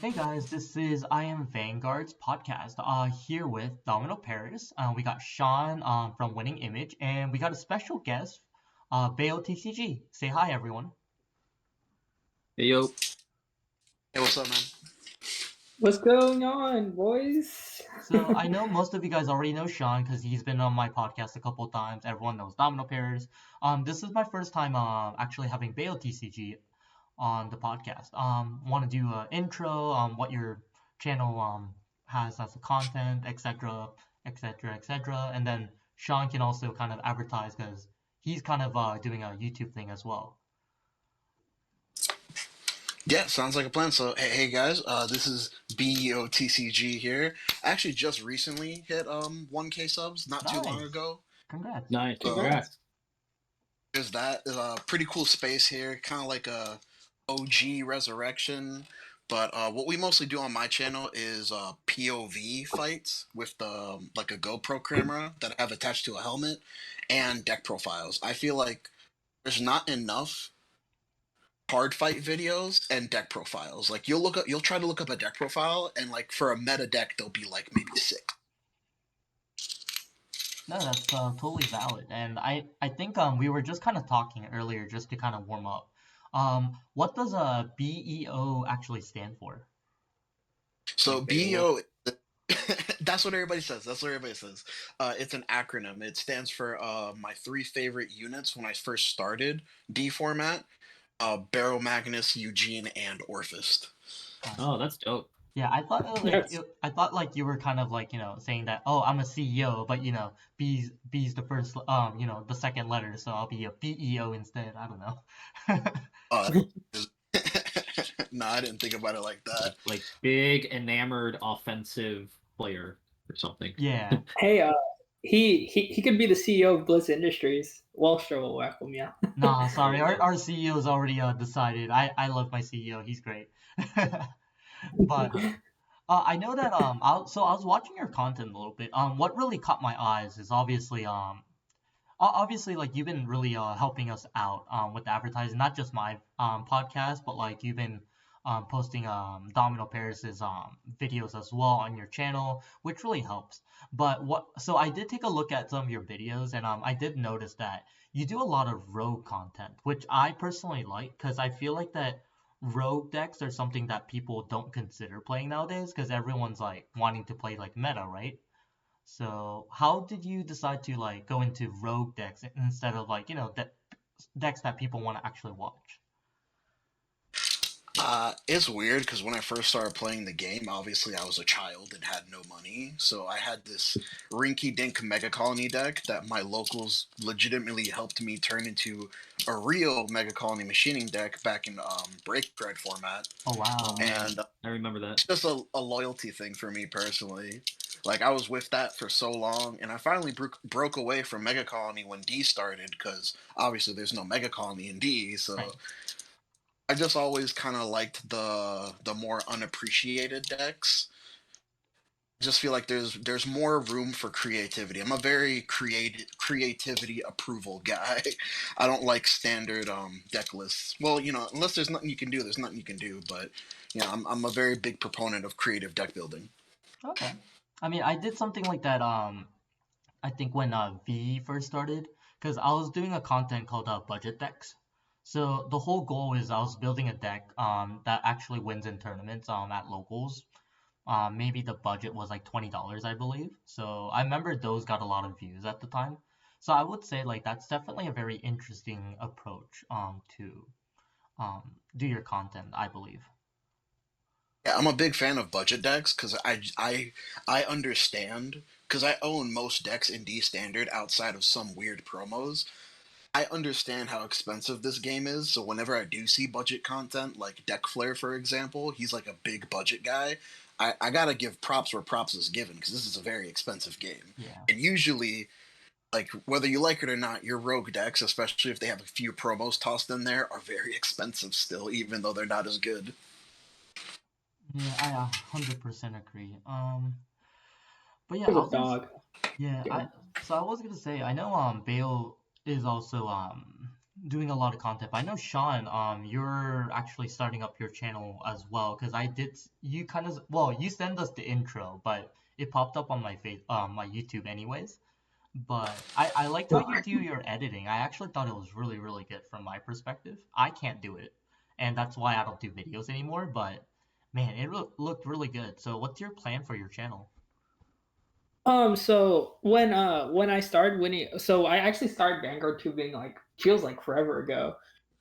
Hey guys, this is Iamvanguard's podcast. Here with Domino Paris. We got Sean from Winning Image, and we got a special guest, Beotcg. Say hi, everyone. Hey, yo. Hey, what's up, man? What's going on, boys? So I know most of you guys already know Sean because he's been on my podcast a couple times. Everyone knows Domino Paris. This is my first time actually having Beotcg on the podcast. Want to do an intro on what your channel has as a content, etc., etc., etc. And then Sean can also kind of advertise because he's kind of doing a YouTube thing as well. Yeah, sounds like a plan. So, hey guys, this is Beotcg here. I actually just recently hit 1K subs not too long Nice. ago. Congrats. Nice. So Congrats. there's that. There's a pretty cool space here, kind of like a OG resurrection. But what we mostly do on my channel is POV fights with the like a GoPro camera that I have attached to a helmet and deck profiles. I feel like there's not enough Cardfight videos and deck profiles. Like you'll try to look up a deck profile, and like for a meta deck, there'll be like maybe six. No, that's totally valid. And I think we were just kind of talking earlier just to kind of warm up. What does a BEO actually stand for? So Like BEO, that's what everybody says. That's what everybody says. It's an acronym. It stands for my three favorite units when I first started D format: Barrow Magnus, Eugene, and Orphist. Oh, that's dope. Yeah, I thought Yes. I thought like you were kind of like saying that, oh, I'm a CEO, but B's the first the second letter, so I'll be a BEO instead. I don't know. Uh, no, I didn't think about it like that. Like big enamored offensive player or something. Yeah. Hey, he could be the CEO of Blitz Industries. Wallstra will welcome you. Nah, sorry, There you our CEO's already decided. I love my CEO. He's great. But I know that I was watching your content a little bit. What really caught my eyes is obviously obviously like you've been really helping us out with the advertising, not just my podcast, but like you've been posting Domino Paris's videos as well on your channel, which really helps. But so I did take a look at some of your videos, and I did notice that you do a lot of rogue content, which I personally like because I feel like that rogue decks are something that people don't consider playing nowadays because everyone's like wanting to play like meta, right? So how did you decide to like go into rogue decks instead of like decks that people want to actually watch? It's weird because when I first started playing the game, obviously I was a child and had no money, so I had this rinky-dink Mega Colony deck that my locals legitimately helped me turn into a real Mega Colony machining deck back in Break Bread format, Oh wow. and I remember that. it's just a loyalty thing for me personally. Like I was with that for so long, and I finally broke away from Mega Colony when D started because obviously there's no Mega Colony in D, so. Right. I just always kind of liked the more unappreciated decks. I just feel like there's more room for creativity. I'm a very creativity approval guy. I don't like standard deck lists. Well, unless there's nothing you can do, there's nothing you can do. But I'm a very big proponent of creative deck building. Okay. I mean, I did something like that I think when V first started, because I was doing a content called budget decks. So the whole goal is I was building a deck that actually wins in tournaments at locals. Maybe the budget was like $20, I believe. So I remember those got a lot of views at the time. So I would say like that's definitely a very interesting approach to do your content, I believe. Yeah, I'm a big fan of budget decks because I understand because I own most decks in D standard outside of some weird promos. I understand how expensive this game is, so whenever I do see budget content, like Deck Flare, for example, he's like a big budget guy. I gotta give props where props is given because this is a very expensive game. Yeah. And usually, like whether you like it or not, your rogue decks, especially if they have a few promos tossed in there, are very expensive still, even though they're not as good. Yeah, I 100% agree. But yeah, There's I a was dog. yeah, Yeah. I was gonna say I know Bale is also doing a lot of content. But I know Sean, you're actually starting up your channel as well because you kind of well, you send us the intro, but it popped up on my YouTube anyways. But I liked how you do your editing. I actually thought it was really, really good from my perspective. I can't do it, and that's why I don't do videos anymore. But man, it looked really good. So what's your plan for your channel? So when I started winning, so I actually started Vanguard tubing like feels like forever ago.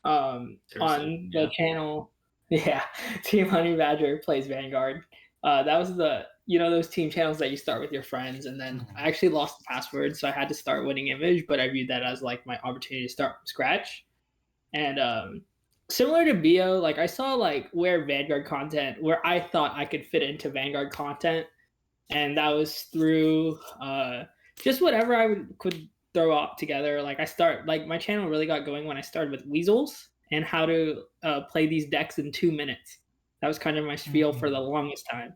Seriously, On the yeah. channel, yeah, Team Honey Badger plays Vanguard. That was the those team channels that you start with your friends, and then Mhm. I actually lost the password, so I had to start winning image, but I viewed that as like my opportunity to start from scratch. And similar to Bio, like I saw like where Vanguard content, where I thought I could fit into Vanguard content, and that was through just whatever could throw up together. Like like my channel really got going when I started with weasels and how to play these decks in 2 minutes. That was kind of my spiel for the Mm. longest time.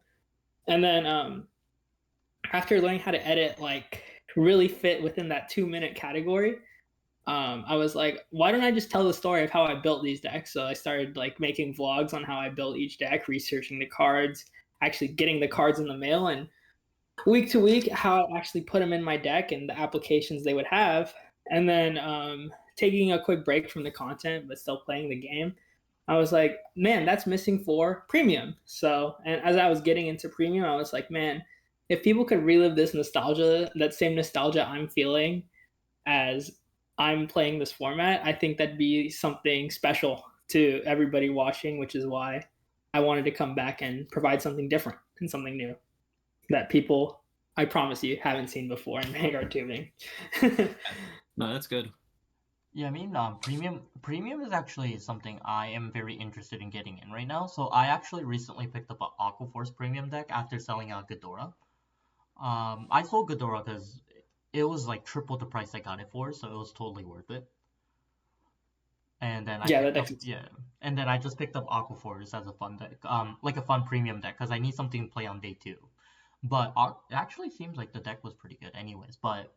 And then after learning how to edit, like really fit within that 2 minute category, I was like, why don't I just tell the story of how I built these decks? So I started like making vlogs on how I built each deck, researching the cards, actually getting the cards in the mail, and week to week how I actually put them in my deck and the applications they would have, and then taking a quick break from the content but still playing the game. I was like, man, that's missing for premium. So, and as I was getting into premium, I was like, man, if people could relive this nostalgia, that same nostalgia I'm feeling as I'm playing this format, I think that'd be something special to everybody watching, which is why I wanted to come back and provide something different and something new that people, I promise you, haven't seen before in Vanguard tubing. No, that's good. Yeah, I mean, premium is actually something I am very interested in getting in right now. So I actually recently picked up an Aquaforce premium deck after selling out Ghidorah. I sold Ghidorah because it was like triple the price I got it for, so it was totally worth it. And then I Yeah, that picked deck up, is. yeah, and then I just picked up Aquaforce as a fun deck, like a fun premium deck, because I need something to play on day two. But it actually seems like the deck was pretty good, anyways. But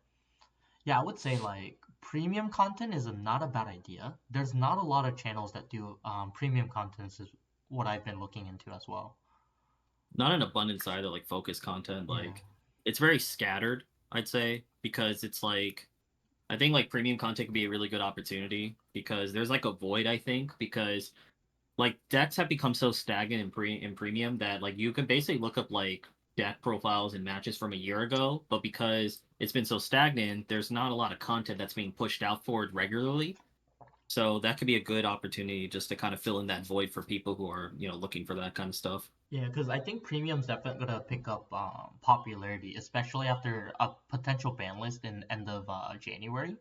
yeah, I would say like premium content is not a bad idea. There's not a lot of channels that do premium content, is what I've been looking into as well. Not an abundance either, like focused content. Yeah, Like it's very scattered, I'd say, because it's like I think like premium content could be a really good opportunity because there's like a void, I think, because like decks have become so stagnant in premium that like you can basically look up like deck profiles and matches from a year ago, but because it's been so stagnant, there's not a lot of content that's being pushed out forward regularly. So that could be a good opportunity just to kind of fill in that void for people who are, looking for that kind of stuff. yeah, because I think premium's definitely gonna pick up popularity, especially after a potential ban list in end of January.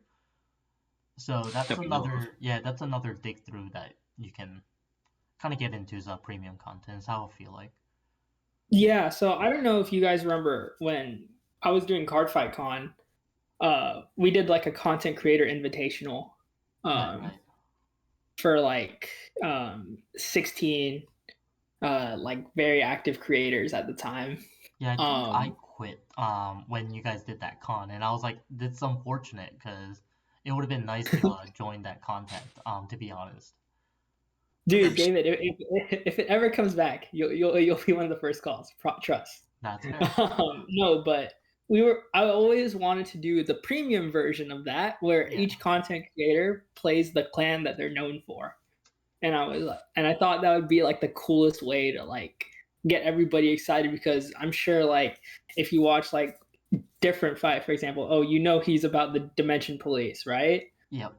So that's That we know of. that's another dig through that you can kind of get into is premium content. Is how I feel like. Yeah, so I don't know if you guys remember when I was doing Cardfight Con, we did like a content creator invitational Right, um, right. for like 16 like very active creators at the time. Yeah, I think I Um, quit when you guys did that con, and I was like, it's unfortunate because it would have been nice to join that content. To be honest. Dude, David, if it ever comes back, you'll be one of the first calls. Trust. That's fair. No, but I always wanted to do the premium version of that, where Yeah. each content creator plays the clan that they're known for, and I thought that would be like the coolest way to like get everybody excited because I'm sure like if you watch like different fight, for example, oh, he's about the Dimension Police, right? Yep.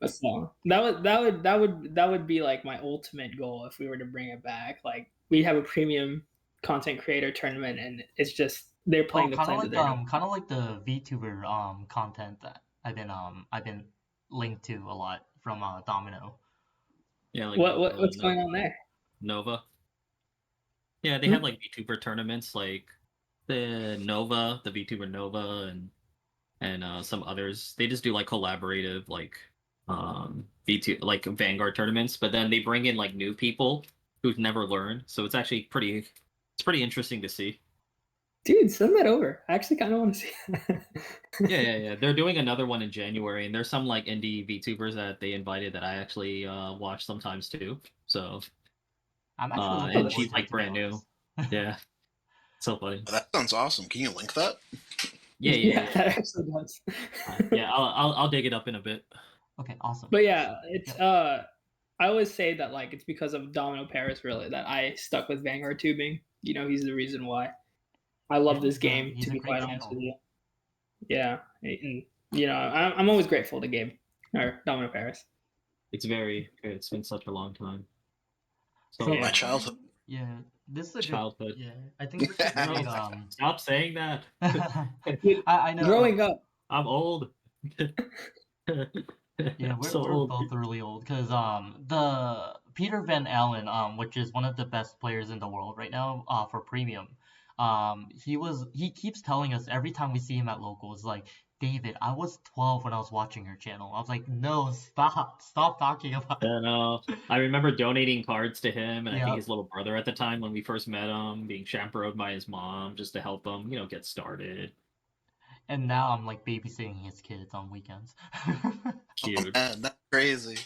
So that would be like my ultimate goal if we were to bring it back. Like we have a premium content creator tournament, and it's just they're Oh, playing the clan that they're known. kind of like the VTuber content that I've been linked to a lot from Domino. Yeah, like What's going on there? Nova. Yeah, they have Hmm? like VTuber tournaments like the Nova, the VTuber Nova, and some others. They just do like collaborative like V2 like Vanguard tournaments, but then they bring in like new people who've never learned. So it's actually pretty interesting to see. Dude, send that over. I actually kind of want to see that. Yeah. They're doing another one in January, and there's some like indie VTubers that they invited that I actually watch sometimes too. So, I'm actually looking and forward she's to it, like to be brand new. honest. Yeah, so funny. That sounds awesome. Can you link that? Yeah. That actually does. Yeah, I'll dig it up in a bit. Okay, awesome. But yeah, it's Yep. I always say that like it's because of Domino Paris really that I stuck with Vanguard tubing. You know, he's the reason why. I Yeah, love this game, to he's a be great quite honest with channel. you. Yeah, and you know, I'm always grateful to Gabe or Domino Paris. It's been such a long time. So So My Yeah. childhood. yeah, this is a good. childhood. Yeah, I think this is a great. No, stop saying that. Dude, I know. growing up, I'm old. Yeah, I'm we're so we're old. both really old because the Peter Van Allen which is one of the best players in the world right now for premium he keeps telling us every time we see him at locals like David, I was 12 when I was watching your channel. I was like, no, stop talking about And I remember donating cards to him, and I think yeah. his little brother at the time when we first met him, being chaperoned by his mom just to help him, get started. And now I'm like babysitting his kids on weekends. Oh Cute. man, that's crazy.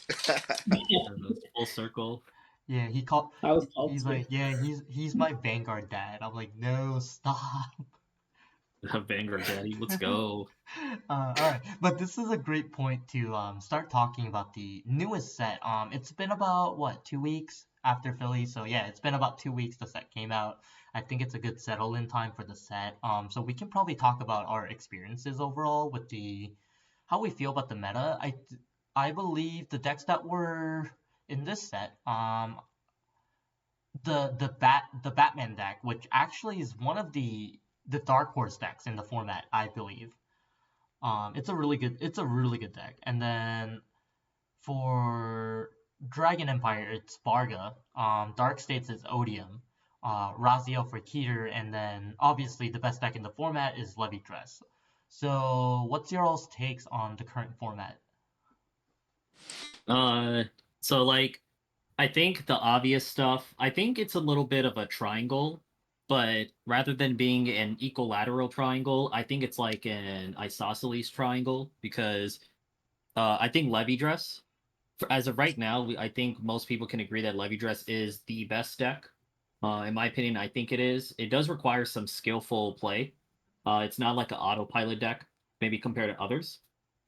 Full circle. Yeah, I was told he's to. like, yeah, he's my Vanguard dad. I'm like, no, stop. Vanguard Daddy, let's go. All right, but this is a great point to start talking about the newest set. It's been about what 2 weeks after Philly, so yeah, it's been about 2 weeks the set came out. I think it's a good settle-in time for the set. So we can probably talk about our experiences overall with the how we feel about the meta. I believe the decks that were in this set, the Batman deck, which actually is one of the dark horse decks in the format, I believe. It's a really good deck. And then for Dragon Empire, it's Barga. Dark States is Odium. Raziel for Keter, and then obviously the best deck in the format is Levy Dress. So what's your all's takes on the current format? So like I think the obvious stuff, I think it's a little bit of a triangle, but rather than being an equilateral triangle, I think it's like an isosceles triangle because I think Levy Dress, as of right now, I think most people can agree that Levy Dress is the best deck. In my opinion, I think it is. It does require some skillful play. It's not like an autopilot deck, maybe compared to others.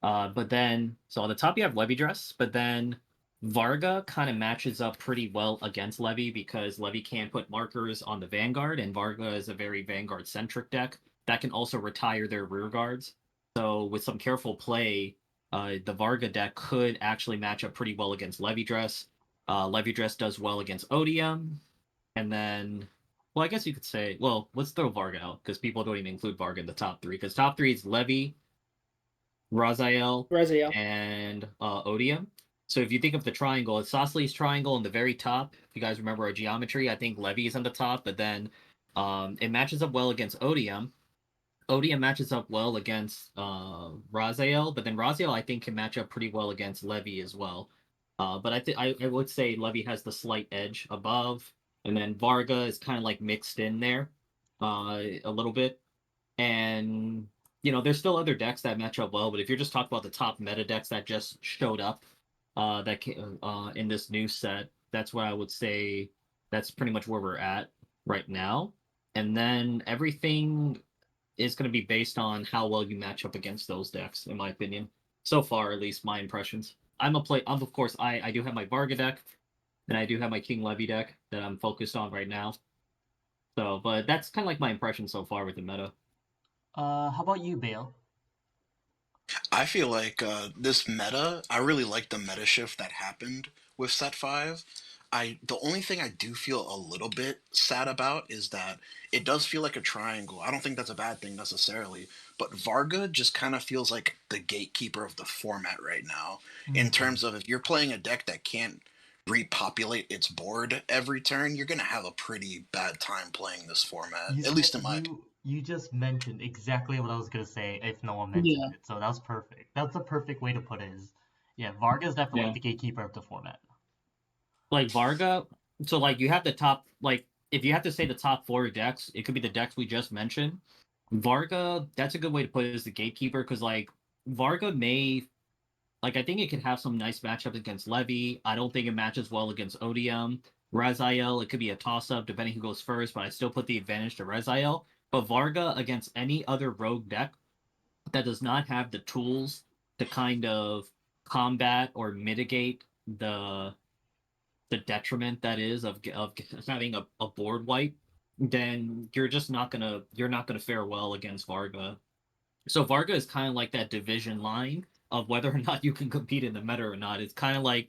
But then, so on the top you have Levy Dress, but then Varga kind of matches up pretty well against Levy because Levy can put markers on the Vanguard, and Varga is a very Vanguard centric deck that can also retire their rear guards. So with some careful play, the Varga deck could actually match up pretty well against Levy Dress. Levy Dress does well against Odium, and then, well, I guess you could say, well, let's throw Varga out because people don't even include Varga in the top three because top three is Levy, Raziel, Raziel. and Odium. So if you think of the triangle, it's Sosli's triangle in the very top. If you guys remember our geometry, I think Levy is on the top, but then it matches up well against Odium. Odium matches up well against Raziel, but then Raziel I think can match up pretty well against Levy as well. But I would say Levy has the slight edge above, and then Varga is kind of like mixed in there a little bit. And there's still other decks that match up well, but if you're just talking about the top meta decks that just showed up in this new set, that's what I would say. That's pretty much where we're at right now. And then everything is going to be based on how well you match up against those decks, in my opinion. So far, at least my impressions. Of course, I do have my Varga deck, and I do have my King Levy deck that I'm focused on right now. So, but that's kind of like my impression so far with the meta. How about you, Bale? I feel like this meta, I really like the meta shift that happened with set 5. The only thing I do feel a little bit sad about is that it does feel like a triangle. I don't think that's a bad thing necessarily, but Varga just kind of feels like the gatekeeper of the format right now in Okay. terms of if you're playing a deck that can't repopulate its board every turn, you're going to have a pretty bad time playing this format, You at said least in my opinion. you just mentioned exactly what I was gonna say if no one mentioned Yeah. it. So that was perfect. That's a perfect way to put it. Is yeah, Varga's definitely Yeah. the gatekeeper of the format. Like Varga, so like you have the top, like if you have to say the top 4 decks, it could be the decks we just mentioned. Varga, that's a good way to put it as the gatekeeper, because like Varga may, like, I think it could have some nice matchups against Levy. I don't think it matches well against ODM. Raziel, it could be a toss up depending who goes first, but I still put the advantage to Raziel. But Varga against any other rogue deck that does not have the tools to kind of combat or mitigate the detriment that is of having a board wipe, then you're not gonna fare well against Varga. So Varga is kind of like that division line of whether or not you can compete in the meta or not. It's kind of like,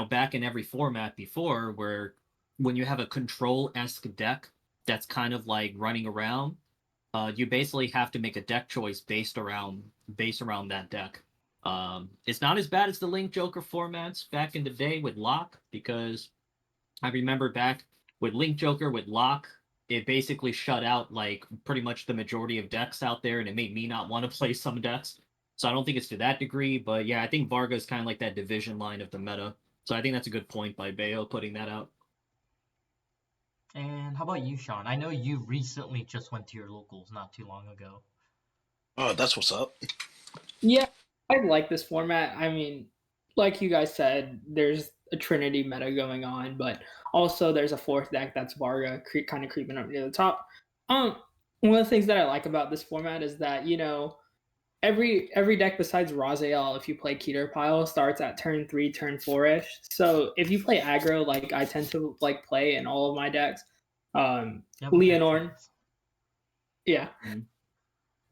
back in every format before, where when you have a control-esque deck that's kind of like running around, you basically have to make a deck choice based around that deck. It's not as bad as the Link Joker formats back in the day with Lock, because I remember back with Link Joker with Lock, it basically shut out like pretty much the majority of decks out there, and it made me not want to play some decks. So I don't think it's to that degree, but yeah, I think Varga is kind of like that division line of the meta. So I think that's a good point by Beo putting that out. And how about you, Sean? I know you recently just went to your locals not too long ago. Oh, that's what's up. Yeah, I like this format. I mean, like you guys said, there's a Trinity meta going on, but also there's a fourth deck that's Varga kind of creeping up near the top. One of the things that I like about this format is that, every deck besides Raziel, if you play Keter Pile, starts at turn 3, turn 4-ish. So if you play aggro, like I tend to like play in all of my decks, Leonorn, yeah,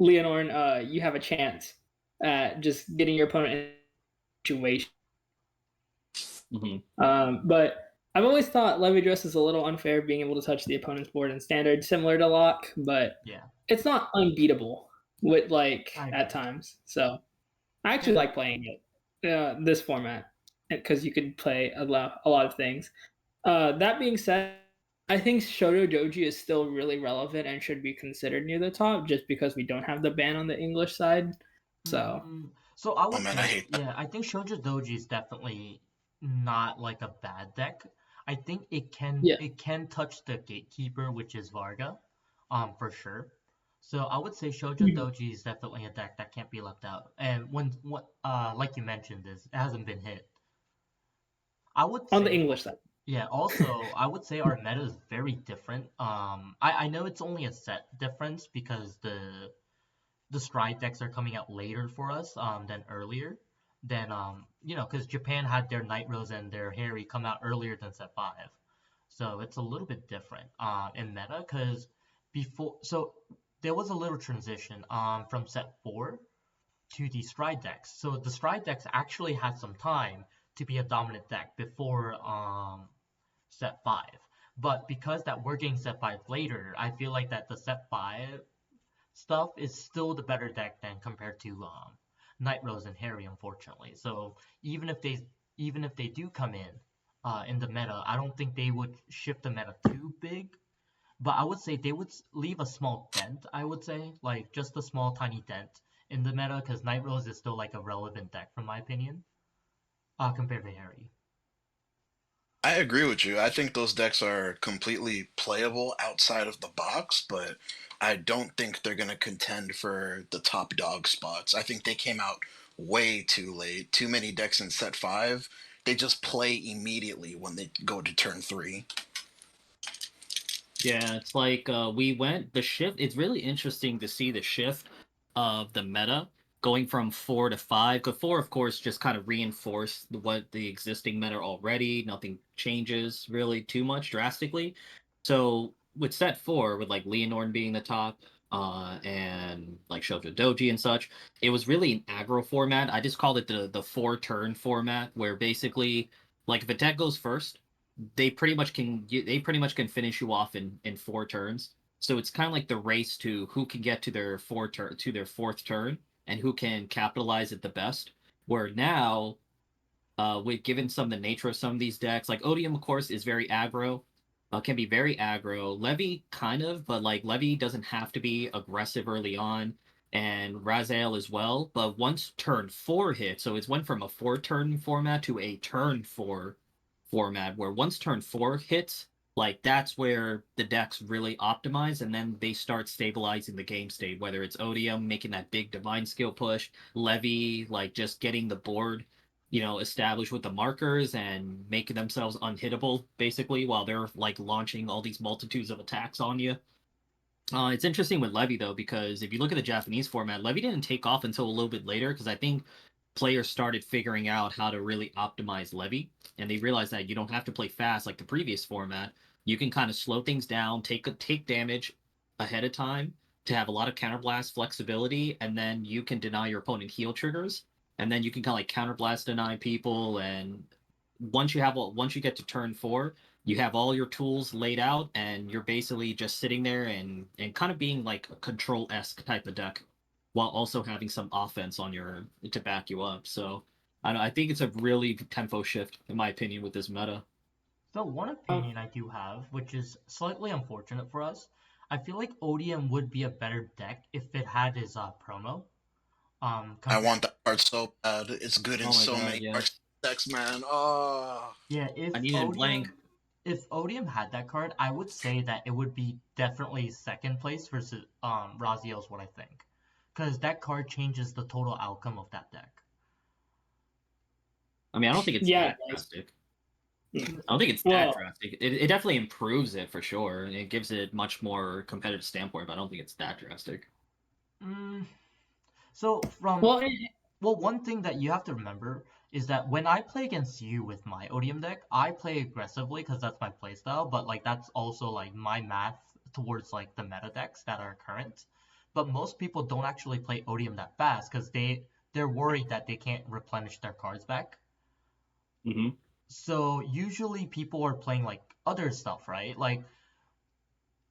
Leonorn, you have a chance at just getting your opponent in a situation. But I've always thought Levy Dress is a little unfair, being able to touch the opponent's board in standard, similar to Lock, but Yeah, it's not unbeatable with I at agree. times. So I actually like playing it, this format, because you could play a lot of things. That being said, I think Shoto Doji is still really relevant and should be considered near the top, just because we don't have the ban on the English side. So So I Oh would man, I say, hate that. yeah, I think Shoujo Doji is definitely not like a bad deck. I think yeah, it can touch the gatekeeper, which is Varga, for sure. So I would say Shoujo Mhm. Doji is definitely a deck that can't be left out. And like you mentioned, this it hasn't been hit. I would On the say, English side. yeah. Also, I would say our meta is very different. I know it's only a set difference because the stride decks are coming out later for us than earlier. Then because Japan had their Night Rose and their Harry come out earlier than set 5. So it's a little bit different in meta because before there was a little transition from set 4 to the stride decks. So the stride decks actually had some time to be a dominant deck before set 5. But because that we're getting set 5 later, I feel like that the set 5 stuff is still the better deck than compared to Night Rose and Harry, unfortunately. So even if they do come in the meta, I don't think they would shift the meta too big. But I would say they would leave a small dent. I would say like just a small tiny dent in the meta because Night Rose is still like a relevant deck from my opinion, compared to Harry. I agree with you. I think those decks are completely playable outside of the box, but I don't think they're going to contend for the top dog spots. I think they came out way too late. Too many decks in set 5. They just play immediately when they go to turn 3. Yeah, it's like the shift. It's really interesting to see the shift of the meta going from 4 to 5. Because 4, of course, just kind of reinforced what the existing meta already. Nothing changes really too much drastically. So with set 4, with like Leonorn being the top, and like Shoujo Doji and such, it was really an aggro format. I just called it the 4-turn format, where basically, like, if a deck goes first, they pretty much can finish you off in 4 turns. So it's kind of like the race to who can get to their fourth turn and who can capitalize it the best. Where now, with given some of the nature of some of these decks, like Odium, of course, is very aggro, can be very aggro. Levy kind of, but like Levy doesn't have to be aggressive early on, and Raziel as well. But once turn 4 hits, so it's went from a 4-turn format to a turn 4 format, where once turn 4 hits, like that's where the decks really optimize, and then they start stabilizing the game state, whether it's Odium making that big divine skill push, Levy like just getting the board, established with the markers and making themselves unhittable basically while they're like launching all these multitudes of attacks on you. It's interesting with Levy though, because if you look at the Japanese format, Levy didn't take off until a little bit later, because I think players started figuring out how to really optimize Levy, and they realized that you don't have to play fast like the previous format. You can kind of slow things down, take damage ahead of time to have a lot of counterblast flexibility, and then you can deny your opponent heal triggers, and then you can kind of like counterblast deny people, and once you get to turn 4, you have all your tools laid out, and you're basically just sitting there and kind of being like a control-esque type of deck, while also having some offense on your to back you up. So I think it's a really tempo shift, in my opinion, with this meta. So one opinion I do have, which is slightly unfortunate for us, I feel like Odium would be a better deck if it had his promo. I Compared, want that card so bad. It's good in Oh my so god, many yeah. Dark decks, man. Oh. yeah, I need it blank. if Odium had that card, I would say that it would be definitely second place versus Raziel's what I think, because that card changes the total outcome of that deck. I mean, I don't think it's Yeah, that like, drastic. I don't think it's well, that drastic. It definitely improves it for sure. It gives it much more competitive standpoint, but I don't think it's that drastic. Mm, so from well, Well, one thing that you have to remember is that when I play against you with my Odium deck, I play aggressively because that's my playstyle, but like that's also like my math towards like the meta decks that are current. But most people don't actually play Odium that fast because they're worried that they can't replenish their cards back. Mm-hmm. So usually people are playing like other stuff, right? Like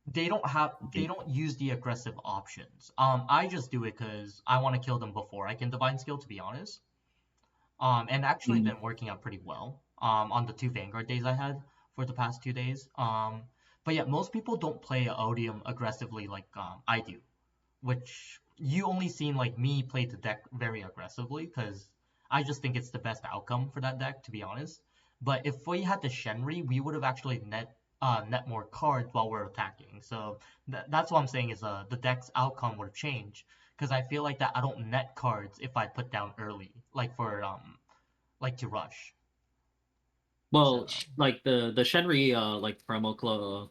they don't use the aggressive options. I just do it because I want to kill them before I can divine skill, to be honest. And actually Mm-hmm. been working out pretty well on the 2 Vanguard days I had for the past 2 days. But yeah, most people don't play Odium aggressively like I do, which you only seen like me play the deck very aggressively because I just think it's the best outcome for that deck, to be honest. But if we had the Shenri, we would have actually net more cards while we're attacking. So that's what I'm saying is the deck's outcome would have changed because I feel like that I don't net cards if I put down early, like for like to rush. So Well, like the Shenri like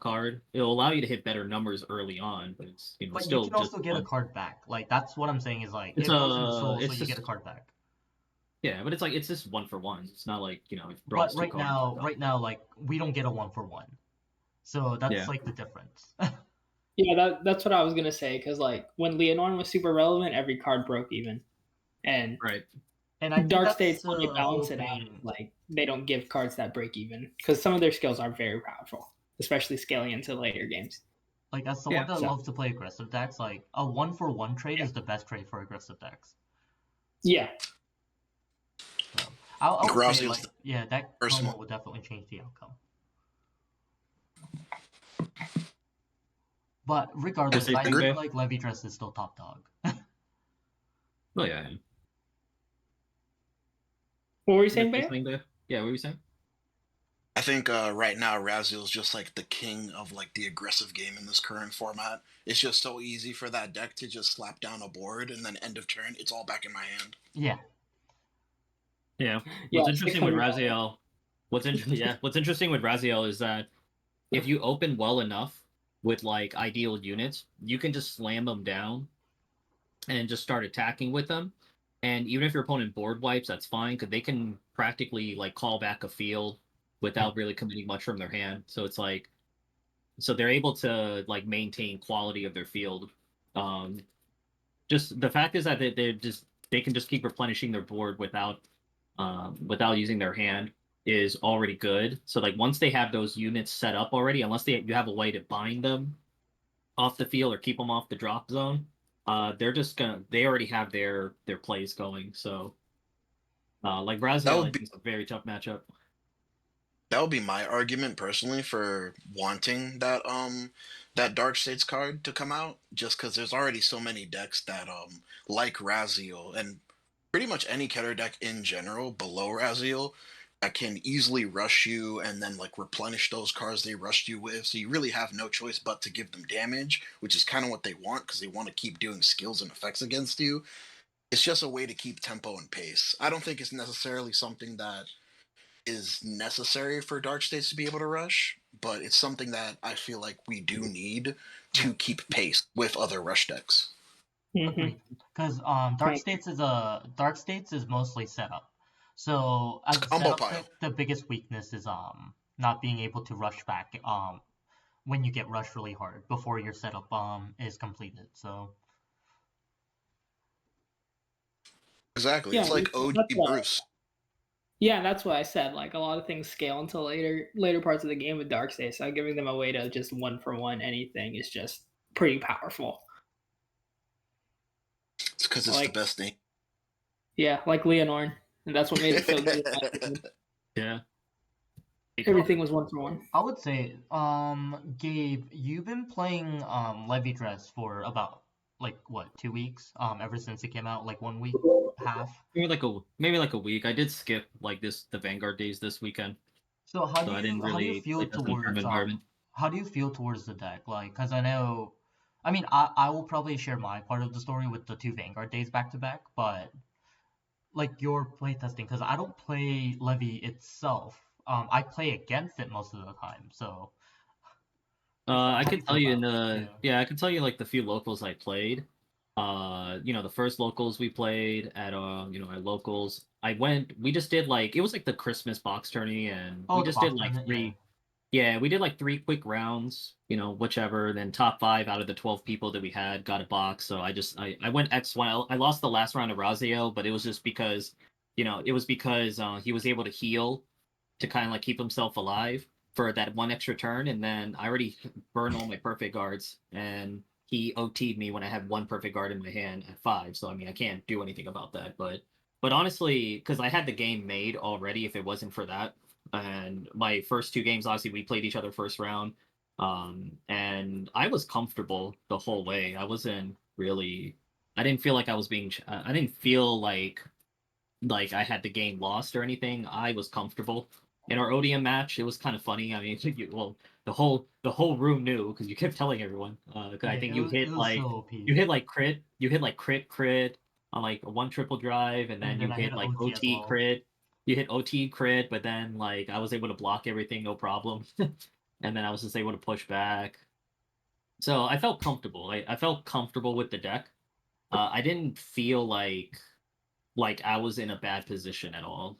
card, it'll allow you to hit better numbers early on, but it's but you still can just also get a one. card back. Like that's what I'm saying is like It's it goes into soul, so it's you get a just card back. yeah, but it's just 1 for 1. It's not like it But draws 2 cards. right now, like we don't get a 1 for 1. So that's Yeah, like the difference. yeah, that's what I was gonna say because like when Leonarn was super relevant, every card broke even, and right. And I think Dark that's States when they the whole balance it out, thing. like they don't give cards that break even because some of their skills are very powerful, especially scaling into later games. Like as someone Yeah. that So loves to play aggressive decks, like a 1 for 1 trade yeah, is the best trade for aggressive decks. yeah, So I would say Graziel's like yeah, that personal. promo would definitely change the outcome. But Just regardless, say I thing, Agreed. feel Bay. like Levy Dress is still top dog. Oh yeah. what were you Just saying, say Bea? thing, Bay. Yeah, what were you saying? I think right now Raziel's just like the king of like the aggressive game in this current format. It's just so easy for that deck to just slap down a board and then end of turn, it's all back in my hand. Yeah, Yeah. Yeah, What's interesting with 600. Raziel? What's interesting with Raziel is that if you open well enough with like ideal units, you can just slam them down and just start attacking with them. And even if your opponent board wipes, that's fine because they can practically like call back a field without really committing much from their hand. So it's like so they're able to like maintain quality of their field. Um, just the fact is that they can just keep replenishing their board without using their hand is already good. So like once they have those units set up already, unless you have a way to bind them off the field or keep them off the drop zone, they already have their plays going. So like That Raziel, I would be think it's a very tough matchup. that would be my argument personally for wanting that Dark States card to come out, just because there's already so many decks that like Raziel and pretty much any Keter deck in general below Raziel that can easily rush you and then like replenish those cards they rushed you with. So you really have no choice but to give them damage, which is kind of what they want because they want to keep doing skills and effects against you. It's just a way to keep tempo and pace. I don't think it's necessarily something that is necessary for dark states to be able to rush, but it's something that I feel like we do need Yeah, to keep pace with other rush decks. agreed. Because Dark States is mostly setup. So as a Combo setup pile. deck, the biggest weakness is not being able to rush back when you get rushed really hard before your setup is completed. So Exactly. Yeah, It's like OG that's why. Bruce. Yeah, that's why I said like a lot of things scale until later parts of the game with Dark State. So giving them a way to just one for one anything is just pretty powerful. It's because it's the Like best name. yeah, like Leonorn, and that's what made it so good. in my opinion. Yeah. Everything was one for one. I would say, Gabe, you've been playing Levy Dress for about like what, 2 weeks? Ever since it came out, like 1 week, half. Maybe like a week. I did skip like the Vanguard days this weekend, So so I didn't how do you really feel play Dust in Farm towards environment. how do you feel towards the deck? Like, cause I know, I mean, I will probably share my part of the story with the two Vanguard days back to back, but like your playtesting, cause I don't play Levy itself. I play against it most of the time. So I how do can you tell feel you about it? Yeah. I can tell you like the few locals I played. The first locals we played at our locals. We just did like it was like the Christmas box tourney, and Oh, we the just did box like tournament, yeah. three. Yeah, we did like three quick rounds, whichever. Then top five out of the 12 people that we had got a box. So I went X1. I lost the last round of Raziel, but it was just because, he was able to heal to kind of like keep himself alive for that one extra turn, and then I already burned all my perfect guards, and he OT'd me when I had one perfect guard in my hand at five. So I mean, I can't do anything about that. But honestly, because I had the game made already, if it wasn't for that, and my first two games, obviously, we played each other first round, and I was comfortable the whole way. I wasn't really. I didn't feel like I was being. I didn't feel like I had the game lost or anything. I was comfortable. In our ODM match, it was kind of funny. I mean, the whole room knew because you kept telling everyone. 'Cause I Yeah, think it was so OP. you hit like crit on like a one triple drive, and And then then you I hit hit an like OT as OT well. crit. You hit OT crit, but then like I was able to block everything, no problem, and then I was just able to push back. So I felt comfortable. I felt comfortable with the deck. I didn't feel like I was in a bad position at all.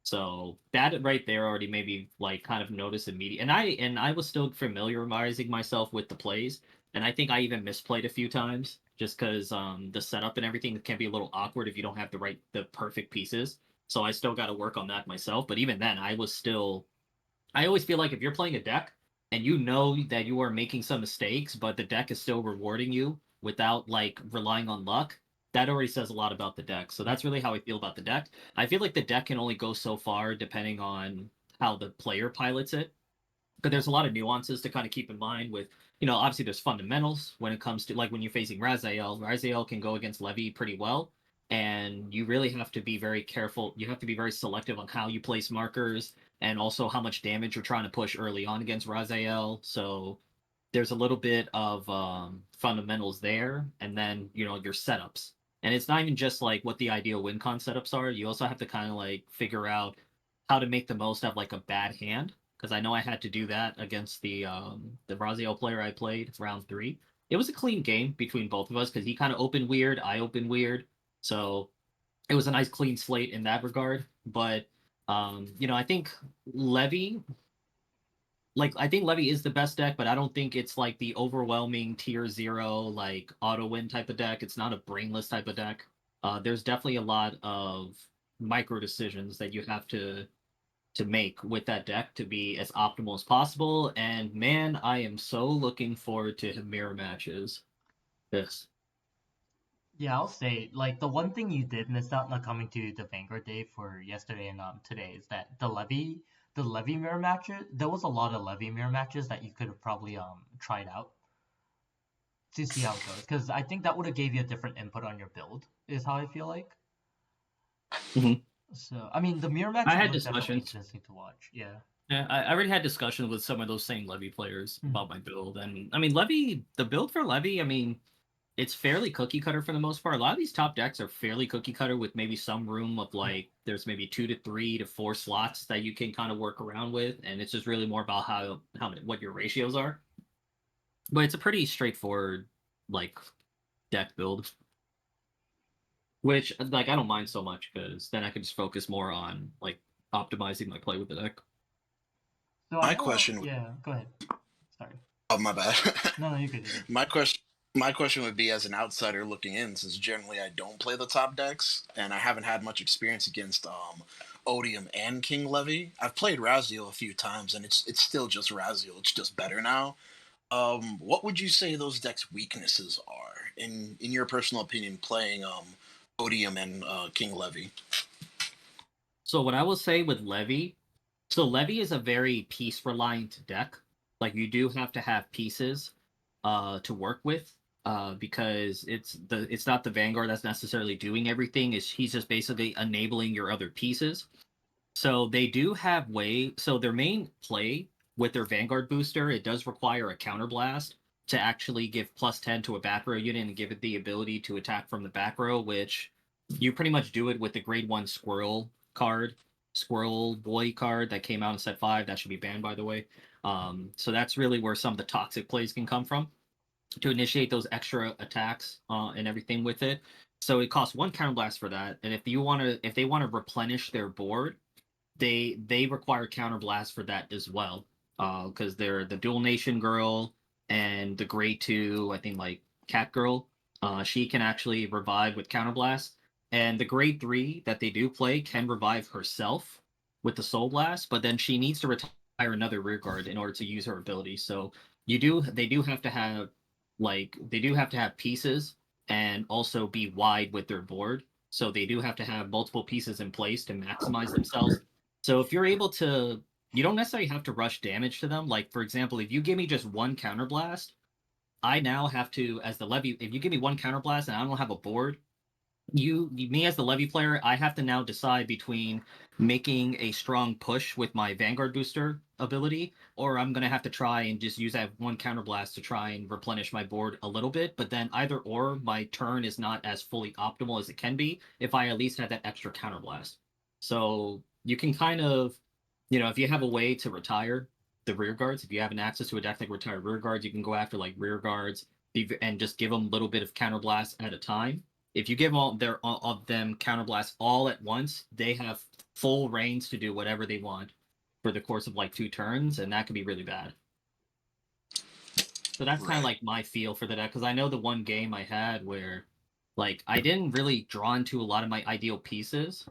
So that right there already made me like kind of notice immediately. And I was still familiarizing myself with the plays, and I think I even misplayed a few times just because the setup and everything can be a little awkward if you don't have the perfect pieces. So I still got to work on that myself. But even then, I always feel like if you're playing a deck and you know that you are making some mistakes, but the deck is still rewarding you without like relying on luck, that already says a lot about the deck. So that's really how I feel about the deck. I feel like the deck can only go so far depending on how the player pilots it. But there's a lot of nuances to kind of keep in mind with, obviously there's fundamentals when it comes to like when you're facing Raziel. Raziel can go against Levy pretty well. And you really have to be very careful. You have to be very selective on how you place markers and also how much damage you're trying to push early on against Raziel. So there's a little bit of fundamentals there, and then your setups. And it's not even just like what the ideal win con setups are. You also have to kind of like figure out how to make the most of like a bad hand. Because I know I had to do that against the Raziel player I played round three. It was a clean game between both of us because he kind of opened weird, I opened weird, so it was a nice clean slate in that regard. But I think Levy I think Levy is the best deck, but I don't think it's like the overwhelming tier zero like auto win type of deck. It's not a brainless type of deck. There's definitely a lot of micro decisions that you have to make with that deck to be as optimal as possible. And man, I am so looking forward to mirror matches. This. Yeah, I'll say, like, the one thing you did miss out not coming to the Vanguard Day for yesterday and today is that the Levy mirror matches, there was a lot of Levy mirror matches that you could have probably tried out to see how it goes, because I think that would have gave you a different input on your build, is how I feel like. Mhm. So I mean, the mirror I matches had look definitely discussions. interesting to watch. Yeah. Yeah, I already had discussions with some of those same Levy players Mhm. about my build, and I mean Levy, the build for Levy, I mean it's fairly cookie cutter for the most part. A lot of these top decks are fairly cookie cutter with maybe some room of Yeah. like there's maybe 2 to 3 to 4 slots that you can kind of work around with, and it's just really more about how many what your ratios are. But it's a pretty straightforward like deck build, which like I don't mind so much because then I can just focus more on like optimizing my play with the deck. So I My know. question would. Yeah. Go ahead. Sorry. Oh, my bad. No, no, you could. You could. my question. My question would be, as an outsider looking in, since generally I don't play the top decks and I haven't had much experience against Odium and King Levy. I've played Raziel a few times, and it's still just Raziel. It's just better now. What would you say those decks' weaknesses are, in your personal opinion, playing Odium and King Levy? So what I will say with Levy, so Levy is a very piece reliant deck. Like you do have to have pieces to work with because it's not the Vanguard that's necessarily doing everything. Is he's just basically enabling your other pieces. So they do have so their main play with their Vanguard booster, it does require a counterblast to actually give +10 to a back row unit and give it the ability to attack from the back row, which you pretty much do it with the grade 1 Squirrel card, Squirrel Boy card that came out in set 5. That should be banned, by the way. So that's really where some of the toxic plays can come from to initiate those extra attacks and everything with it. So it costs 1 counterblast for that. And if they want to replenish their board, they require counterblast for that as well because they're the dual nation girl and the grade 2 I think like cat girl she can actually revive with counterblast, and the grade 3 that they do play can revive herself with the soul blast, but then she needs to retire another rear guard in order to use her ability. So they do have to have pieces and also be wide with their board, so they do have to have multiple pieces in place to maximize themselves. So if you're able to, you don't necessarily have to rush damage to them. Like for example, if you give me just 1 counterblast, I now have to, as the levy, if you give me 1 counterblast and I don't have a board, me as the levy player, I have to now decide between making a strong push with my Vanguard booster ability, or I'm gonna have to try and just use that 1 counterblast to try and replenish my board a little bit. But then either or, my turn is not as fully optimal as it can be if I at least had that extra counterblast. So you can kind of, if you have a way to retire the rear guards, if you have an access to a deck that retire rear guards, you can go after like rear guards and just give them a little bit of counterblast at a time. If you give all of them counterblast all at once, they have full reigns to do whatever they want for the course of like 2 turns, and that could be really bad. So that's kind of Right. like my feel for the deck, because I know the one game I had where like I didn't really draw into a lot of my ideal pieces.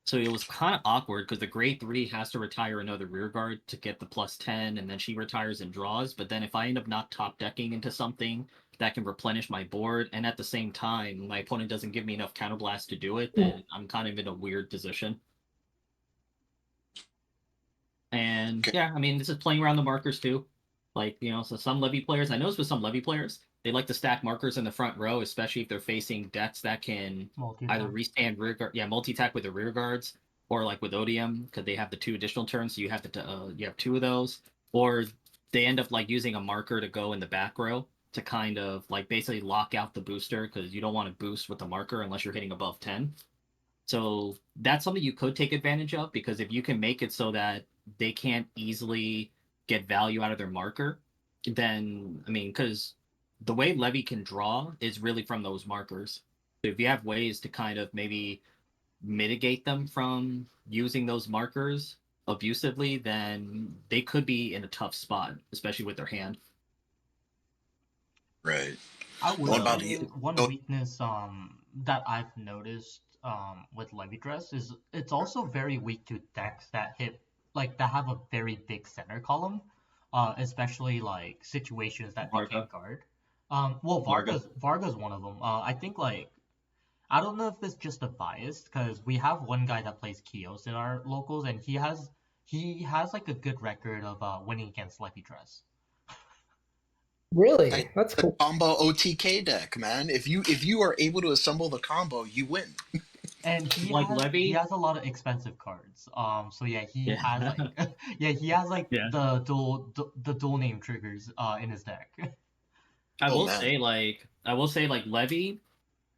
So it was kind of awkward because the grade 3 has to retire another rear guard to get the +10, and then she retires and draws. But then if I end up not top decking into something that can replenish my board, and at the same time my opponent doesn't give me enough counterblast to do it, then I'm kind of in a weird position. And Okay. yeah, I mean, this is playing around the markers too. Like, so some levy players, I noticed with some levy players, they like to stack markers in the front row, especially if they're facing decks that can Multi either attack. restand rear guard, yeah, multi-attack with the rear guards, or like with Odium, because they have the 2 additional turns, so you have 2 of those, or they end up like using a marker to go in the back row to kind of like basically lock out the booster because you don't want to boost with the marker unless you're hitting above 10. So that's something you could take advantage of, because if you can make it so that they can't easily get value out of their marker, then I mean, because the way Levy can draw is really from those markers. So if you have ways to kind of maybe mitigate them from using those markers abusively, then they could be in a tough spot, especially with their hand. Right. I would What So about say you? one Oh, weakness that I've noticed with Levy Dress is it's also very weak to decks that hit like that have a very big center column, especially like situations that they can't Varga, guard. Well, Varga. Varga's one of them. I think like I don't know if it's just a bias because we have one guy that plays Kios in our locals, and he has like a good record of winning against Levy Dress. hey, Really? That's the cool. combo OTK deck, man. If you are able to assemble the combo, you win. And Like he Levy, has a lot of expensive cards. So yeah, he yeah, has like yeah, he has like yeah. the dual name triggers in his deck. Oh man. I will say like Levy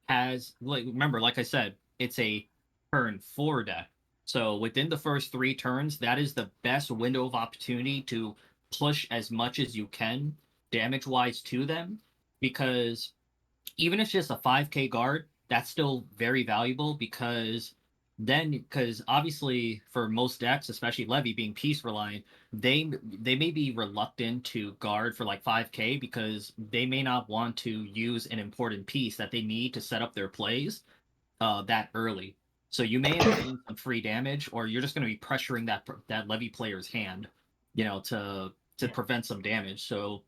has like remember like I said, it's a turn 4 deck. So within the first 3 turns, that is the best window of opportunity to push as much as you can damage wise to them, because even if it's just a 5k guard, that's still very valuable because obviously for most decks, especially Levy being peace reliant, they may be reluctant to guard for like 5k because they may not want to use an important piece that they need to set up their plays that early. So you may end up getting some free damage, or you're just going to be pressuring that Levy player's hand, to Yeah. prevent some damage. So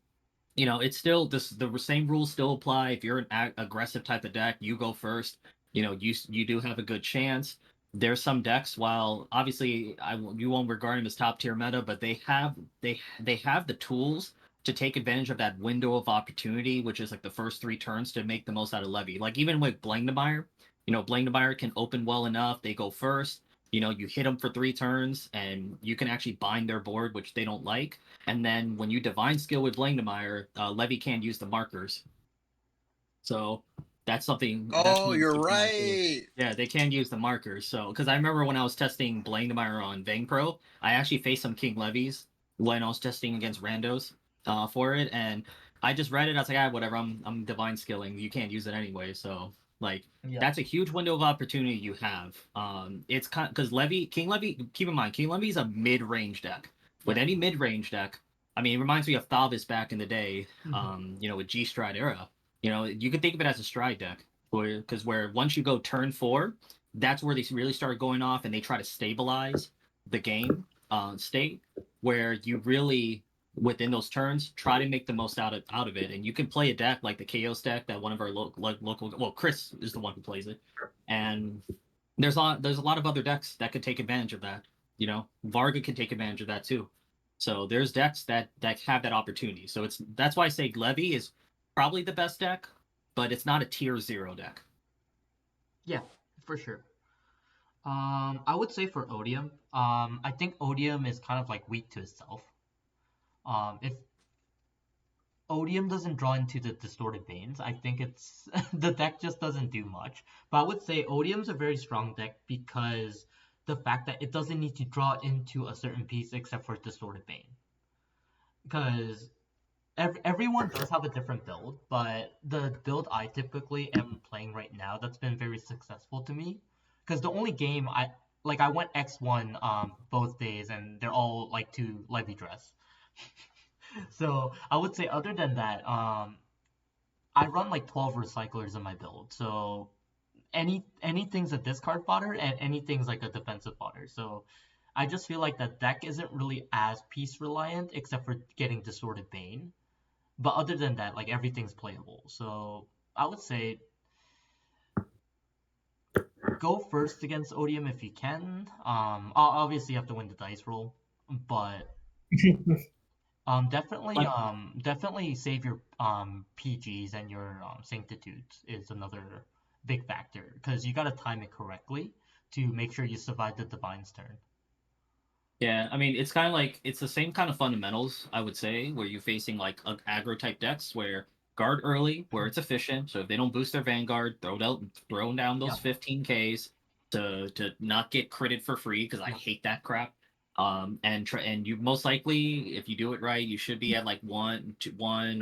it's still the same rules still apply. If you're an aggressive type of deck, you go first. You do have a good chance. There's some decks, while obviously you won't regard them as top tier meta, but they have the tools to take advantage of that window of opportunity, which is like the first 3 turns to make the most out of Levy. Like even with Blangdemeyer, Blangdemeyer can open well enough. They go first. You hit them for 3 turns, and you can actually bind their board, which they don't like. And then when you divine skill with Langdemeyer, Levy can't use the markers. So that's Oh, something to you're keep in mind too. right. Yeah, they can use the markers. So because I remember when I was testing Langdemeyer on Vang Pro, I actually faced some King Levies when I was testing against randos for it, and I just read it. I was like, whatever. I'm divine skilling. You can't use it anyway. So like Yeah. that's a huge window of opportunity you have. It's kind because King Levy. Keep in mind, King Levy is a mid range deck. With Yeah. any mid range deck, I mean, it reminds me of Thalvis back in the day. Mhm. With G Stride era. You can think of it as a stride deck, where once you go turn 4, that's where they really start going off and they try to stabilize the game state, where you really within those turns try to make the most out of it, and you can play a deck like the Chaos deck that one of our local well Chris is the one who plays it, and there's a lot of other decks that could take advantage of that. Varga can take advantage of that too. So there's decks that have that opportunity. So that's why I say Levy is probably the best deck, but it's not a tier 0 deck. Yeah, for sure. I would say for Odium, I think Odium is kind of like weak to itself. If Odium doesn't draw into the distorted veins, I think it's the deck just doesn't do much. But I would say Odium's a very strong deck because the fact that it doesn't need to draw into a certain piece except for distorted vein. Because everyone does have a different build, but the build I typically am playing right now that's been very successful to me, because the only game I went X1 both days and they're all like to Levy dress. So I would say other than that, I run like 12 recyclers in my build. So anything's a discard fodder and anything's like a defensive fodder. So I just feel like that deck isn't really as piece reliant except for getting distorted bane. But other than that, like everything's playable. So I would say go first against Odium if you can. Obviously you have to win the dice roll, but Like definitely save your PGs and your sanctitudes is another big factor because you gotta time it correctly to make sure you survive the divine's turn. Yeah, I mean, it's the same kind of fundamentals, I would say, where you're facing like aggro type decks where guard early, where it's efficient. So if they don't boost their Vanguard, throw down those Yeah, 15Ks to not get critted for free, because I yeah, hate that crap. And you most likely, if you do it right, you should be at like 1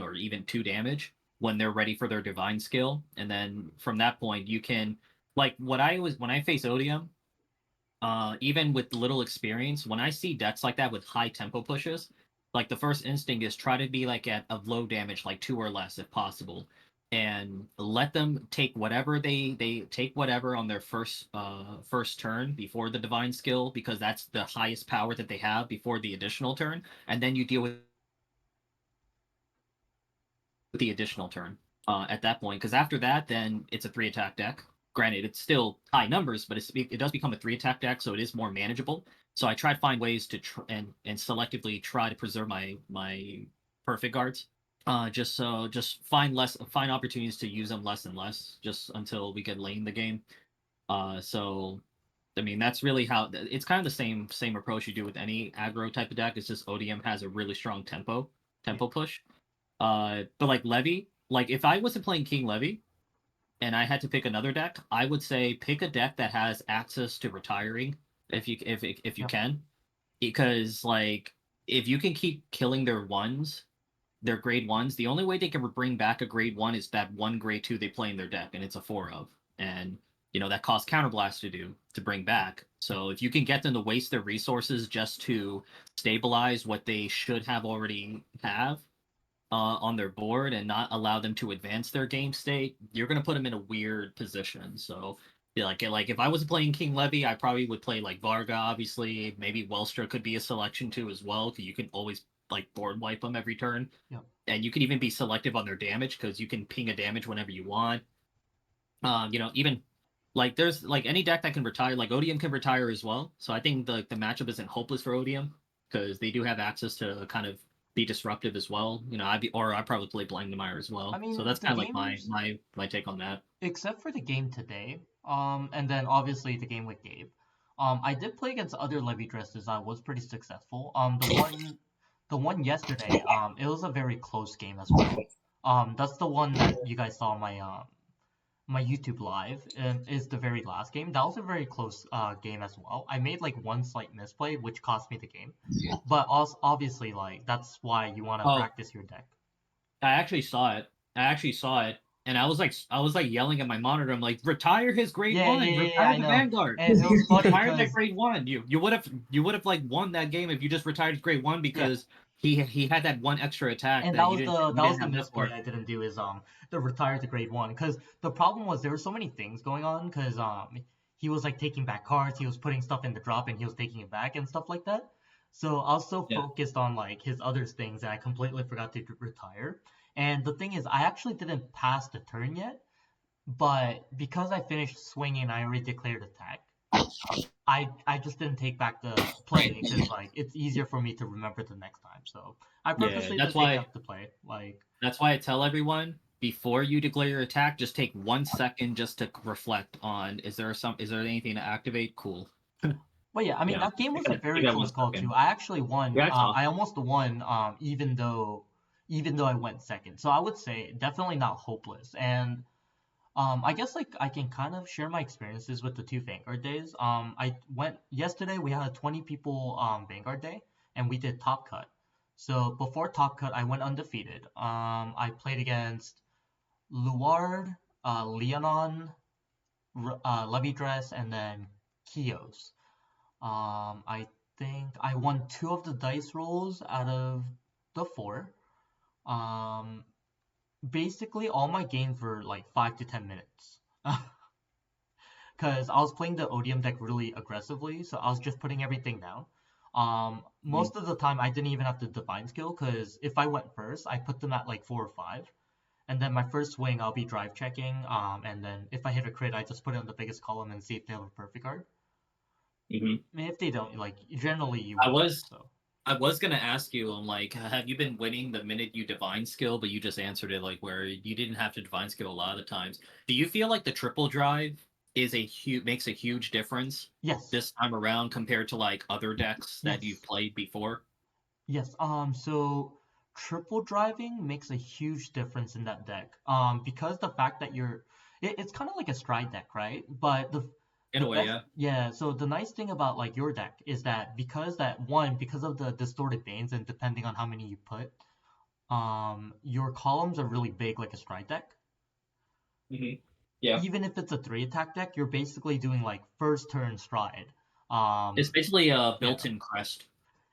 or even 2 damage when they're ready for their divine skill, and then from that point you can like when I face Odium, even with little experience, when I see decks like that with high tempo pushes, like the first instinct is try to be like at a low damage, like 2 or less if possible, and let them take whatever they take whatever on their first turn before the divine skill, because that's the highest power that they have before the additional turn, and then you deal with the additional turn at that point, because after that, then it's a 3 attack deck. Granted, it's still high numbers, but it does become a 3 attack deck, so it is more manageable. So I try to find ways to and selectively try to preserve my perfect guards. Just find opportunities to use them less and less, just until we get late in the game. So I mean that's really how it's kind of the same approach you do with any aggro type of deck. It's just ODM has a really strong tempo push. But like Levy, like if I wasn't playing King Levy and I had to pick another deck, I would say pick a deck that has access to retiring if you Yep. can, because like if you can keep killing their grade ones, the only way they can bring back a grade one is that one grade two they play in their deck, and it's a four of, and that costs counterblast to bring back. So if you can get them to waste their resources just to stabilize what they should have already have on their board and not allow them to advance their game state, you're going to put them in a weird position. So, yeah, like if I was playing King Levy, I probably would play like Varga, obviously. Maybe Welstra could be a selection too as well, because you can always like board wipe them every turn, Yep. and you can even be selective on their damage because you can ping a damage whenever you want. Even like there's like any deck that can retire, like Odium can retire as well. So I think the matchup isn't hopeless for Odium because they do have access to kind of be disruptive as well. I probably play Blangmire as I well. So mean, that's the kind of like my games, my take on that. except for the game today, and then obviously the game with Gabe, I did play against other Levy dresses. I was pretty successful. The one yesterday, it was a very close game as well. That's the one that you guys saw my YouTube live, is the very last game. That was a very close game as well. I made like one slight misplay, which cost me the game. But also, obviously, like that's why you want to Oh, practice your deck. I actually saw it. And I was like yelling at my monitor. I'm like, retire his grade Yeah, one, yeah, yeah, yeah, retire I the know. Vanguard, And it was funny retire that because grade one. You would have like won that game if you just retired his grade one yeah, because he had that one extra attack and that that you was didn't the have enough misplay for. I didn't do, is the retire to grade one, because the problem was there were so many things going on, because he was like taking back cards, he was putting stuff in the drop and he was taking it back and stuff like that. So I was so Yeah. focused on like his other things that I completely forgot to retire. And the thing is, I actually didn't pass the turn yet, but because I finished swinging, I already declared attack. I just didn't take back the play because like it's easier for me to remember the next time. So I Yeah, purposely didn't take out the play. Like, that's why I tell everyone before you declare your attack, just take 1 second just to reflect on is there anything to activate? Cool. but yeah, I mean Yeah, that game was a take very that close call too. 1 second. I actually won. Yeah, I saw. I almost won. Even though I went second. So I would say definitely not hopeless. And I guess like I can kind of share my experiences with the two Vanguard days. I went yesterday. We had a 20 people Vanguard day, and we did Top Cut. So before Top Cut, I went undefeated. I played against Luard, Leonon, Levy Dress, and then Kios. I think I won two of the dice rolls out of the four. Um, Basically all my games were like 5 to 10 minutes. Because I was playing the Odium deck really aggressively, so I was just putting everything down. Mhm. Most of the time I didn't even have the divine skill, because if I went first, I put them at like 4 or 5, and then my first swing I'll be drive checking. And then if I hit a crit, I just put it on the biggest column and see if they have a perfect card. Mhm. I mean, if they don't, like generally you I win. was So I was gonna ask you, I'm like, have you been winning the minute you divine skill? But you just answered it like where you didn't have to divine skill a lot of the times. Do you feel like the triple drive makes a huge difference yes, this time around compared to like other decks that you've yes. played before? Yes, so triple driving makes a huge difference in that deck. Because the fact that it's kind of like a stride deck, right? But In the a way, best, yeah. yeah. So the nice thing about like your deck is that because of the distorted banes and depending on how many you put, your columns are really big like a stride deck. Hmm. Yeah. Even if it's a 3 attack deck, you're basically doing like first turn stride. It's Um, basically a yeah. built-in crest.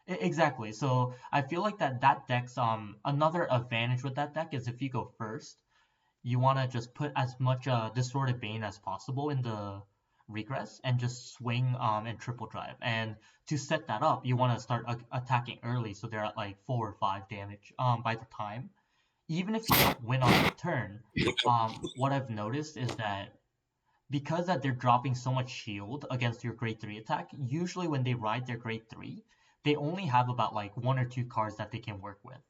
Exactly. So I feel like that deck's another advantage with that deck is if you go first, you want to just put as much distorted bane as possible in the regress and just swing and triple drive. And to set that up, you want to start attacking early so they're at like 4 or 5 damage by the time. Even if you don't win on the turn, what I've noticed is that because that they're dropping so much shield against your grade 3 attack, usually when they ride their grade 3, they only have about like 1 or 2 cards that they can work with.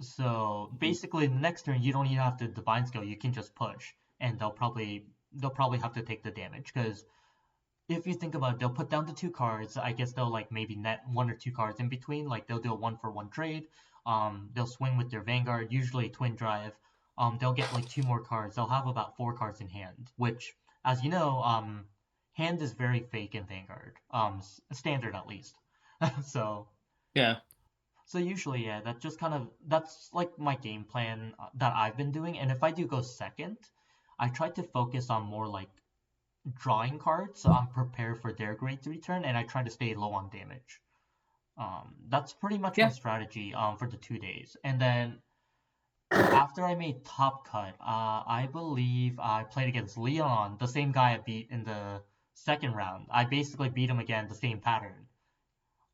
So Mhm. basically, the next turn you don't even have to divine skill. You can just push, and they'll probably they'll probably have to take the damage because if you think about it, they'll put down the 2 cards. I guess they'll like maybe net 1 or 2 cards in between. Like they'll do a 1-for-1 trade. They'll swing with their Vanguard, usually twin drive. They'll get like 2 more cards. They'll have about 4 cards in hand, which, as you know, hand is very fake in Vanguard. Standard at least. So Yeah. so usually, yeah, that's like my game plan that I've been doing. And if I do go second, I try to focus on more like drawing cards, so I'm prepared for their grade 3 turn, and I try to stay low on damage. That's pretty much my Yeah. strategy for the 2 days. And then after I made top cut, I believe I played against Leon, the same guy I beat in the second round. I basically beat him again, the same pattern.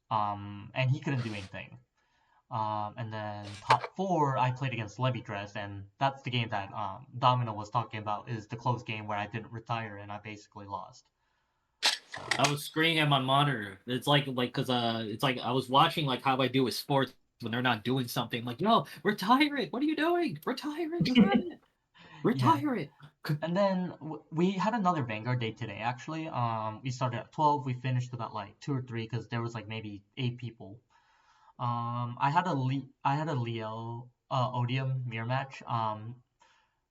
And he couldn't do anything. And then top 4, I played against Levy Dress, and that's the game that Domino was talking about, is the close game where I didn't retire and I basically lost. So, I was screening him on monitor. It's like because it's like I was watching like how I do with sports when they're not doing something. Like, yo, retire it. What are you doing? Retire it. You're running it. Retire it. and then we had another Vanguard day today, actually. We started at 12. We finished about like 2 or 3 because there was like maybe 8 people. I had a Leo Odium mirror match.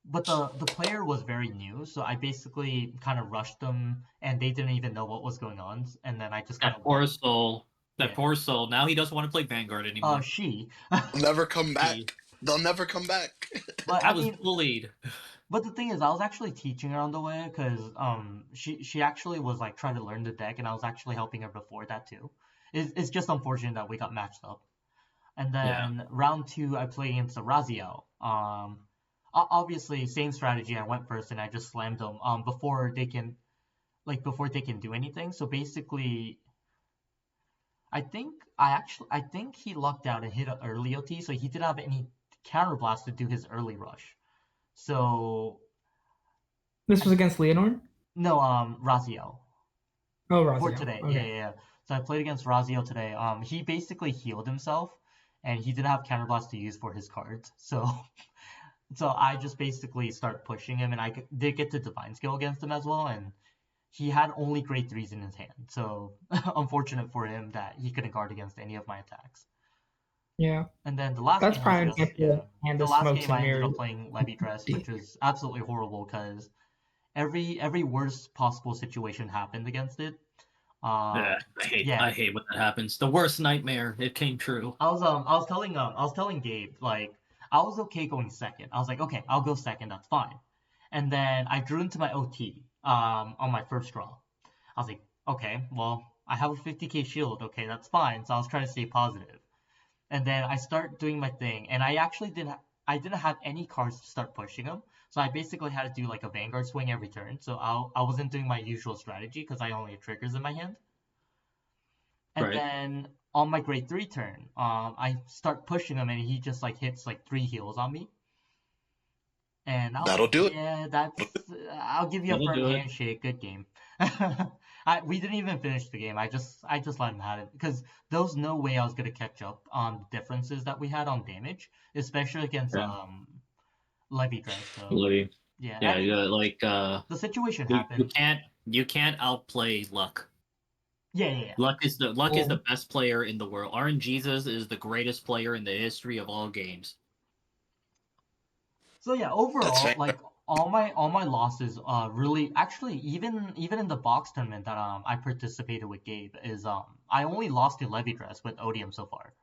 But the player was very new, so I basically kind of rushed them, and they didn't even know what was going on. And then I just kind That of poor soul. That Yeah. poor soul. Now he doesn't want to play Vanguard anymore. she. They'll never come back. They'll never come back. But I I was mean, bullied. but the thing is, I was actually teaching her on the way because she actually was like trying to learn the deck, and I was actually helping her before that too. It's just unfortunate that we got matched up. And then round 2, I played against the Raziel. Obviously, same strategy. I went first and I just slammed them before they can do anything. So basically, I think he lucked out and hit an early OT, so he didn't have any counterblast to do his early rush. So This was against Leonor? no, Raziel. Oh, For Razio. today, Okay. yeah. So I played against Raziel today. He basically healed himself, and he didn't have counterblast to use for his cards. So I just basically start pushing him, and I did get the divine skill against him as well, and he had only grade 3s in his hand. So unfortunate for him that he couldn't guard against any of my attacks. Yeah. And then the last That's game probably was an just example and the the last smokes game and I ended mirrors. up playing Levy Dress, which was absolutely horrible because every worst possible situation happened against it. I hate when that happens. The worst nightmare. It came true. I was telling Gabe, like, I was okay going second. I was like, okay, I'll go second, that's fine. And then I drew into my OT on my first draw. I was like, okay, well, I have a 50k shield, okay, that's fine. So I was trying to stay positive. And then I start doing my thing, and I didn't have any cards to start pushing them. So I basically had to do like a Vanguard swing every turn. So I wasn't doing my usual strategy because I only had triggers in my hand. And Right. then on my grade 3 turn, I start pushing him, and he just like hits like 3 heals on me. And I was That'll like, do it. yeah, I'll give you a That'll firm do it. handshake. Good game. We didn't even finish the game. I just let him have it because there was no way I was gonna catch up on the differences that we had on damage, especially against Yeah. Levy Dress. So Levy. yeah, Yeah, I mean, like the situation you happened. can't outplay luck. Yeah. Luck is the best player in the world. RNGesus is the greatest player in the history of all games. So yeah, That's overall, fair. like all my losses, really actually even in the box tournament that I participated with Gabe is I only lost to Levy Dress with Odium so far,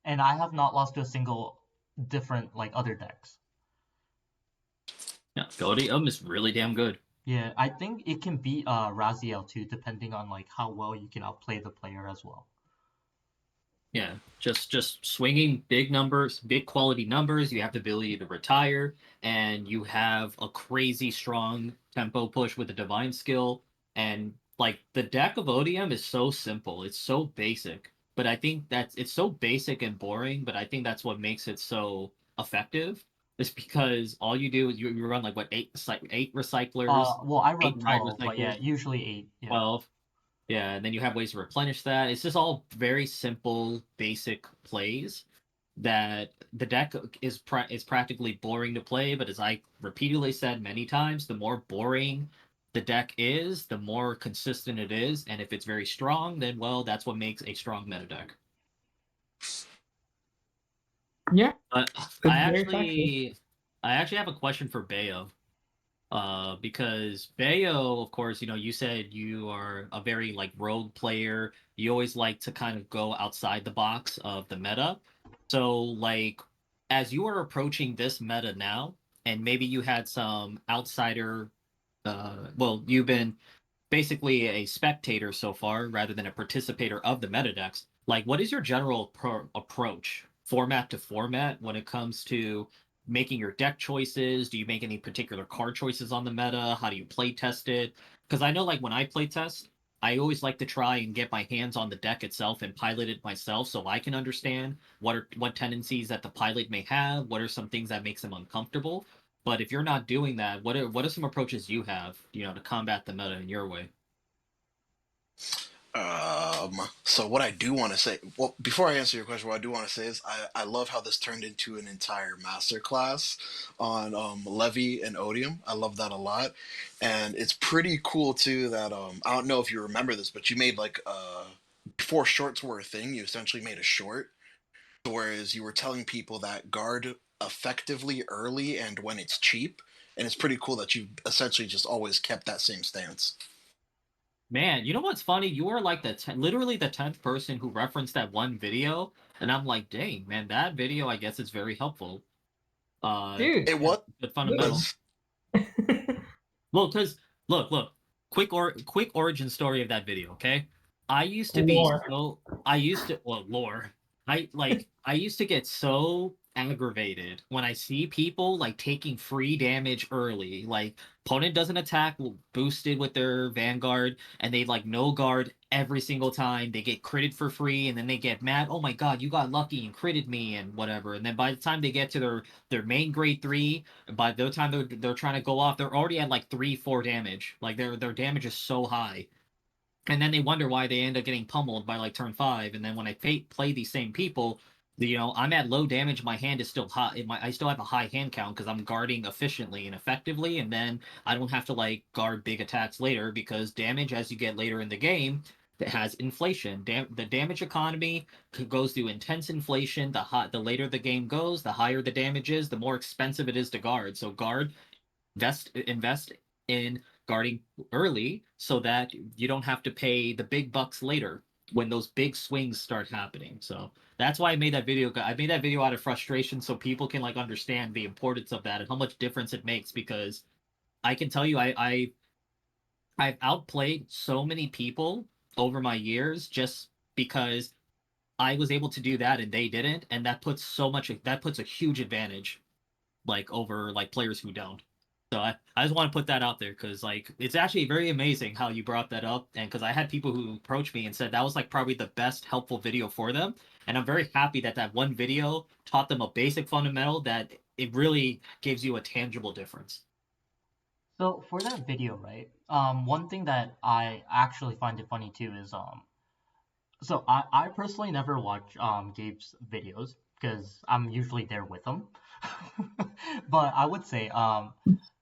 and I have not lost to a single different like other decks. Yeah, Odium is really damn good. Yeah, I think it can beat Raziel too, depending on like how well you can outplay the player as well. Yeah, just swinging big numbers, big quality numbers. You have the ability to retire, and you have a crazy strong tempo push with a divine skill. And like the deck of Odium is so simple. It's so basic, but I think it's so basic and boring. But I think that's what makes it so effective. Is because all you do is you run like what eight recyclers, Well, I run 8 tide 12, but yeah, recyclers, usually 8. Yeah. 12. Yeah, and then you have ways to replenish that. It's just all very simple, basic plays that the deck is practically boring to play. But as I repeatedly said many times, the more boring the deck is, the more consistent it is, and if it's very strong, then well, that's what makes a strong meta deck. Yeah, But it's very factual. I actually have a question for Bayo. Because Bayo, of course, you said you are a very like rogue player. You always like to kind of go outside the box of the meta. So, like, as you are approaching this meta now, and maybe you had some outsider, well, you've been basically a spectator so far rather than a participator of the meta decks. Like, what is your general approach, format to format, when it comes to making your deck choices? Do you make any particular card choices on the meta? How do you play test it? Because I know, like, when I play test, I always like to try and get my hands on the deck itself and pilot it myself so I can understand what tendencies that the pilot may have, what are some things that makes them uncomfortable. But if you're not doing that, what are some approaches you have, to combat the meta in your way? So what I do want to say, well, before I answer your question, what I do want to say is I love how this turned into an entire masterclass on Levy and Odium. I love that a lot, and it's pretty cool too that I don't know if you remember this, but you made like before shorts were a thing, you essentially made a short, whereas you were telling people that guard effectively early and when it's cheap, and it's pretty cool that you essentially just always kept that same stance. Man, you know what's funny? You are like literally the 10th person who referenced that one video, and I'm like, dang, man, that video I guess is very helpful. Dude. It was. Good fundamental. Well, because look, quick origin story of that video, okay? I used to be Lore. so I used to well lore. I used to get so aggravated when I see people like taking free damage early. Like opponent doesn't attack boosted with their Vanguard and they like no guard every single time. They get critted for free and then they get mad. Oh my god, you got lucky and critted me and whatever. And then by the time they get to their main grade 3, by the time they're trying to go off, they're already at like 3-4 damage. Like their damage is so high, and then they wonder why they end up getting pummeled by like turn 5. And then when I play these same people, I'm at low damage. My hand is still high. I still have a high hand count because I'm guarding efficiently and effectively, and then I don't have to like guard big attacks later because damage as you get later in the game that has inflation. The damage economy goes through intense inflation. The later the game goes, the higher the damage is, the more expensive it is to guard. So invest in guarding early so that you don't have to pay the big bucks later when those big swings start happening. So that's why I made that video. I made that video out of frustration so people can like understand the importance of that and how much difference it makes. Because I can tell you, I've outplayed so many people over my years just because I was able to do that and they didn't, and that puts a huge advantage like over like players who don't. So I just want to put that out there because like it's actually very amazing how you brought that up, and because I had people who approached me and said that was like probably the best helpful video for them, and I'm very happy that that one video taught them a basic fundamental that it really gives you a tangible difference. So for that video, right? One thing that I actually find it funny too is so I personally never watch Gabe's videos because I'm usually there with him. But I would say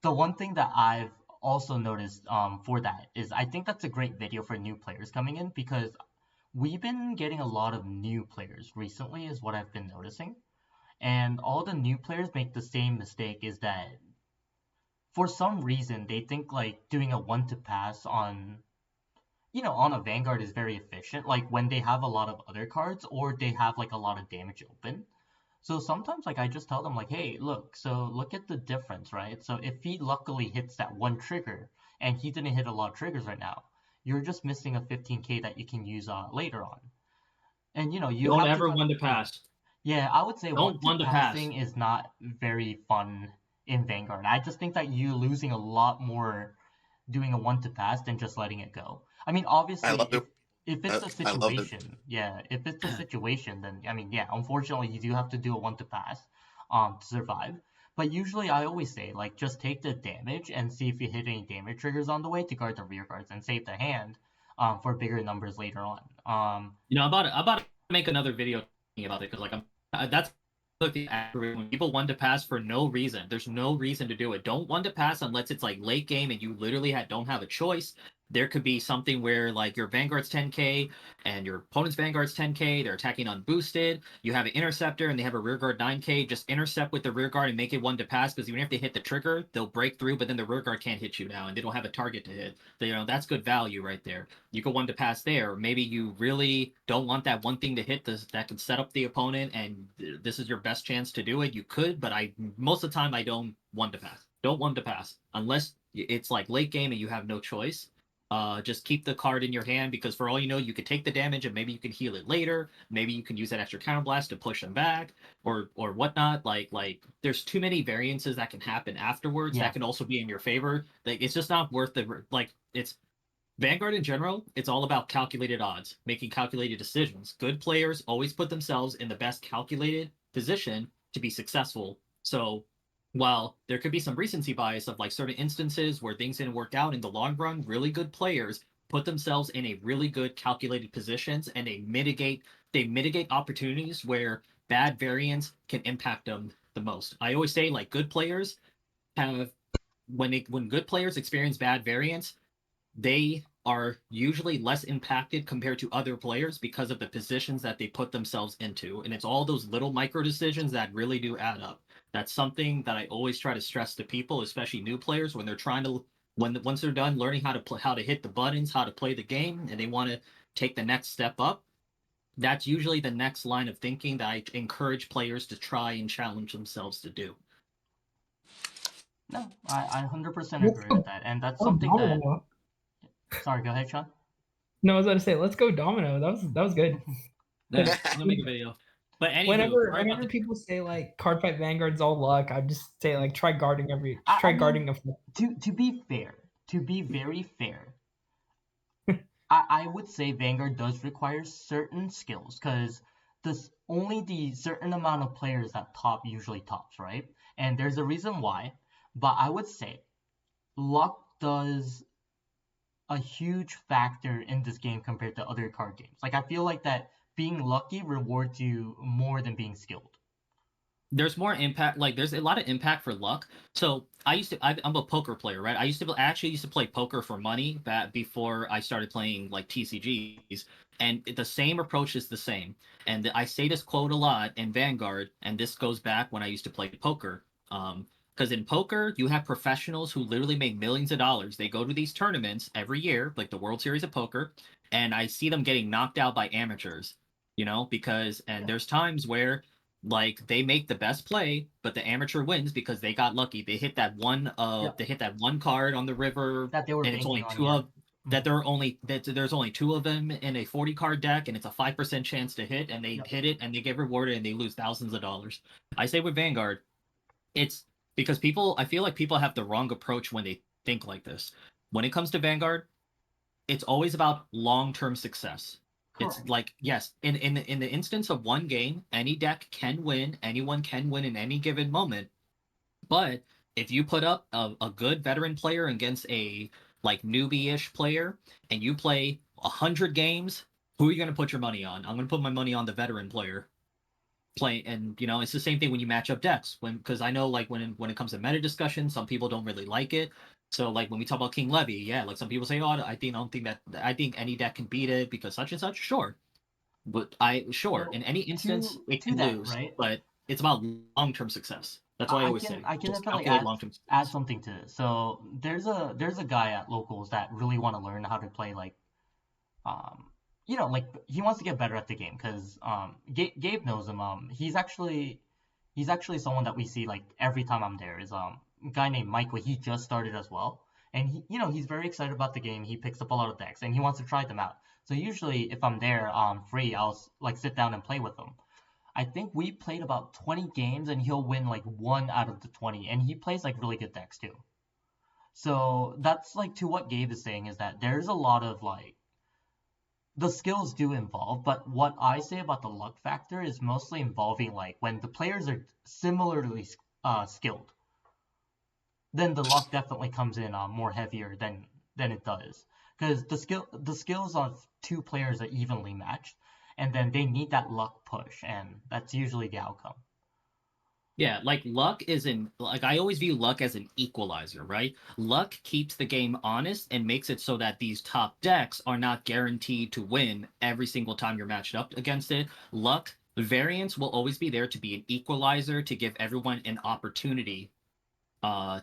the one thing that I've also noticed for that is I think that's a great video for new players coming in because we've been getting a lot of new players recently is what I've been noticing. And all the new players make the same mistake is that for some reason they think like doing a one to pass on on a Vanguard is very efficient, like when they have a lot of other cards or they have like a lot of damage open. So sometimes like I just tell them like, hey, look at the difference, right? So if he luckily hits that one trigger and he didn't hit a lot of triggers right now, you're just missing a 15k that you can use later on. And you Don't have to ever want to yeah. pass. Yeah, I would say one Don't to want to pass. passing is not very fun in Vanguard. I just think that you losing a lot more doing a one to pass than just letting it go. I mean, I obviously, love it. if it's a I love it. situation, yeah, if it's a situation, then I mean, yeah, unfortunately, you do have to do a one to pass, to survive. But usually, I always say like just take the damage and see if you hit any damage triggers on the way to guard the rear guards and save the hand, for bigger numbers later on. I'm about to make another video about it because like that's look when people want to pass for no reason. There's no reason to do it. Don't want to pass unless it's like late game and you literally don't have a choice. There could be something where like your Vanguard's 10k and your opponent's Vanguard's 10k. They're attacking unboosted. You have an interceptor and they have a rearguard 9k. Just intercept with the rearguard and make it one to pass, because even if they hit the trigger, they'll break through. But then the rearguard can't hit you now, and they don't have a target to hit. So, that's good value right there. You go one to pass there. Maybe you really don't want that one thing to hit that could set up the opponent, and this is your best chance to do it. You could, but most of the time I don't one to pass. Don't one to pass unless it's like late game and you have no choice. Just keep the card in your hand, because for all you know, you could take the damage and maybe you can heal it later. Maybe you can use that extra counterblast to push them back or whatnot. Like there's too many variances that can happen afterwards that can also be in your favor. Like it's just not worth the it's Vanguard in general, it's all about calculated odds, making calculated decisions. Good players always put themselves in the best calculated position to be successful. So while there could be some recency bias of like certain instances where things didn't work out in the long run, really good players put themselves in a really good calculated positions, and they mitigate opportunities where bad variance can impact them the most. I always say like good players have when good players experience bad variance, they are usually less impacted compared to other players because of the positions that they put themselves into. And it's all those little micro decisions that really do add up. That's something that I always try to stress to people, especially new players, when they're trying to once they're done learning how to hit the buttons, how to play the game, and they want to take the next step up. That's usually the next line of thinking that I encourage players to try and challenge themselves to do. No, I 100% Let's agree go, with that, and that's something that. Domino. Sorry, go ahead, Sean. No, I was about to say, let's go Domino. That was good. Yeah, I'm gonna make a video. But anywho, whenever people say like Cardfight Vanguard's all luck, I just say like try guarding guarding a. To be fair, to be very fair, I would say Vanguard does require certain skills, because only the certain amount of players that top usually tops, right? And there's a reason why, but I would say luck does a huge factor in this game compared to other card games. Like I feel like that being lucky rewards you more than being skilled. There's more impact. Like there's a lot of impact for luck. So I'm a poker player, right? I actually used to play poker for money back before I started playing like TCGs, and the same approach is the same. And I say this quote a lot in Vanguard, and this goes back when I used to play poker. Because in poker, you have professionals who literally make millions of dollars. They go to these tournaments every year, like the World Series of Poker, and I see them getting knocked out by amateurs. Because there's times where like they make the best play, but the amateur wins because they got lucky. They hit that one card on the river, that they were and it's only banking on, two yeah. of that there's only two of them in a 40 card deck, and it's a 5% chance to hit, and they hit it and they get rewarded and they lose thousands of dollars. I say with Vanguard, it's because I feel like people have the wrong approach when they think like this. When it comes to Vanguard, it's always about long-term success. Correct. It's like, yes, in the instance of one game, any deck can win, anyone can win in any given moment. But if you put up a good veteran player against a like newbie-ish player, and you play 100 games, who are you going to put your money on? I'm going to put my money on the veteran player. And it's the same thing when you match up decks, because I know like when it comes to meta discussion, some people don't really like it. So like when we talk about King Levy, yeah, like some people say, oh, I think any deck can beat it because such and such. Sure, but Well, in any instance it to can that, lose, right? but it's about long-term success. That's why I always say I can just definitely calculate long-term add success. something to this. So there's a guy at locals that really want to learn how to play like like he wants to get better at the game, because Gabe knows him. He's actually someone that we see like every time I'm there. Is a guy named Michael. He just started as well, and he's very excited about the game. He picks up a lot of decks and he wants to try them out. So usually if I'm there free, I'll like sit down and play with him. I think we played about 20 games and he'll win like one out of the 20, and he plays like really good decks too. So that's like to what Gabe is saying, is that there's a lot of like the skills do involve, but what I say about the luck factor is mostly involving like when the players are similarly skilled, then the luck definitely comes in more heavier than it does, because the skills of two players are evenly matched, and then they need that luck push, and that's usually the outcome. Yeah, like luck isn't like I always view luck as an equalizer, right? Luck keeps the game honest and makes it so that these top decks are not guaranteed to win every single time you're matched up against it. Luck variance will always be there to be an equalizer to give everyone an opportunity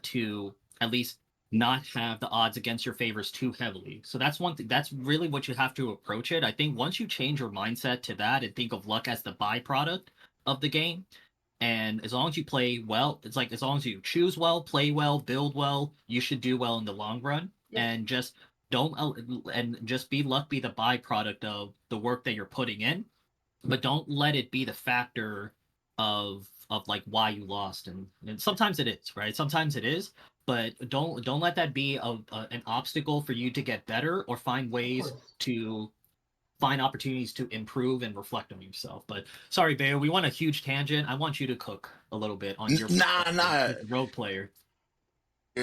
to at least not have the odds against your favors too heavily. So that's one thing. That's really what you have to approach it. I think once you change your mindset to that and think of luck as the byproduct of the game, and as long as you play well, it's like as long as you choose well, play well, build well, you should do well in the long run. Yeah. And just don't and just be luck be the byproduct of the work that you're putting in, but don't let it be the factor of like why you lost. And sometimes it is, right? Sometimes it is, but don't let that be an obstacle for you to get better or find ways to find opportunities to improve and reflect on yourself. But sorry, Bayo, we want a huge tangent. I want you to cook a little bit on your Nah, nah. as a rogue player.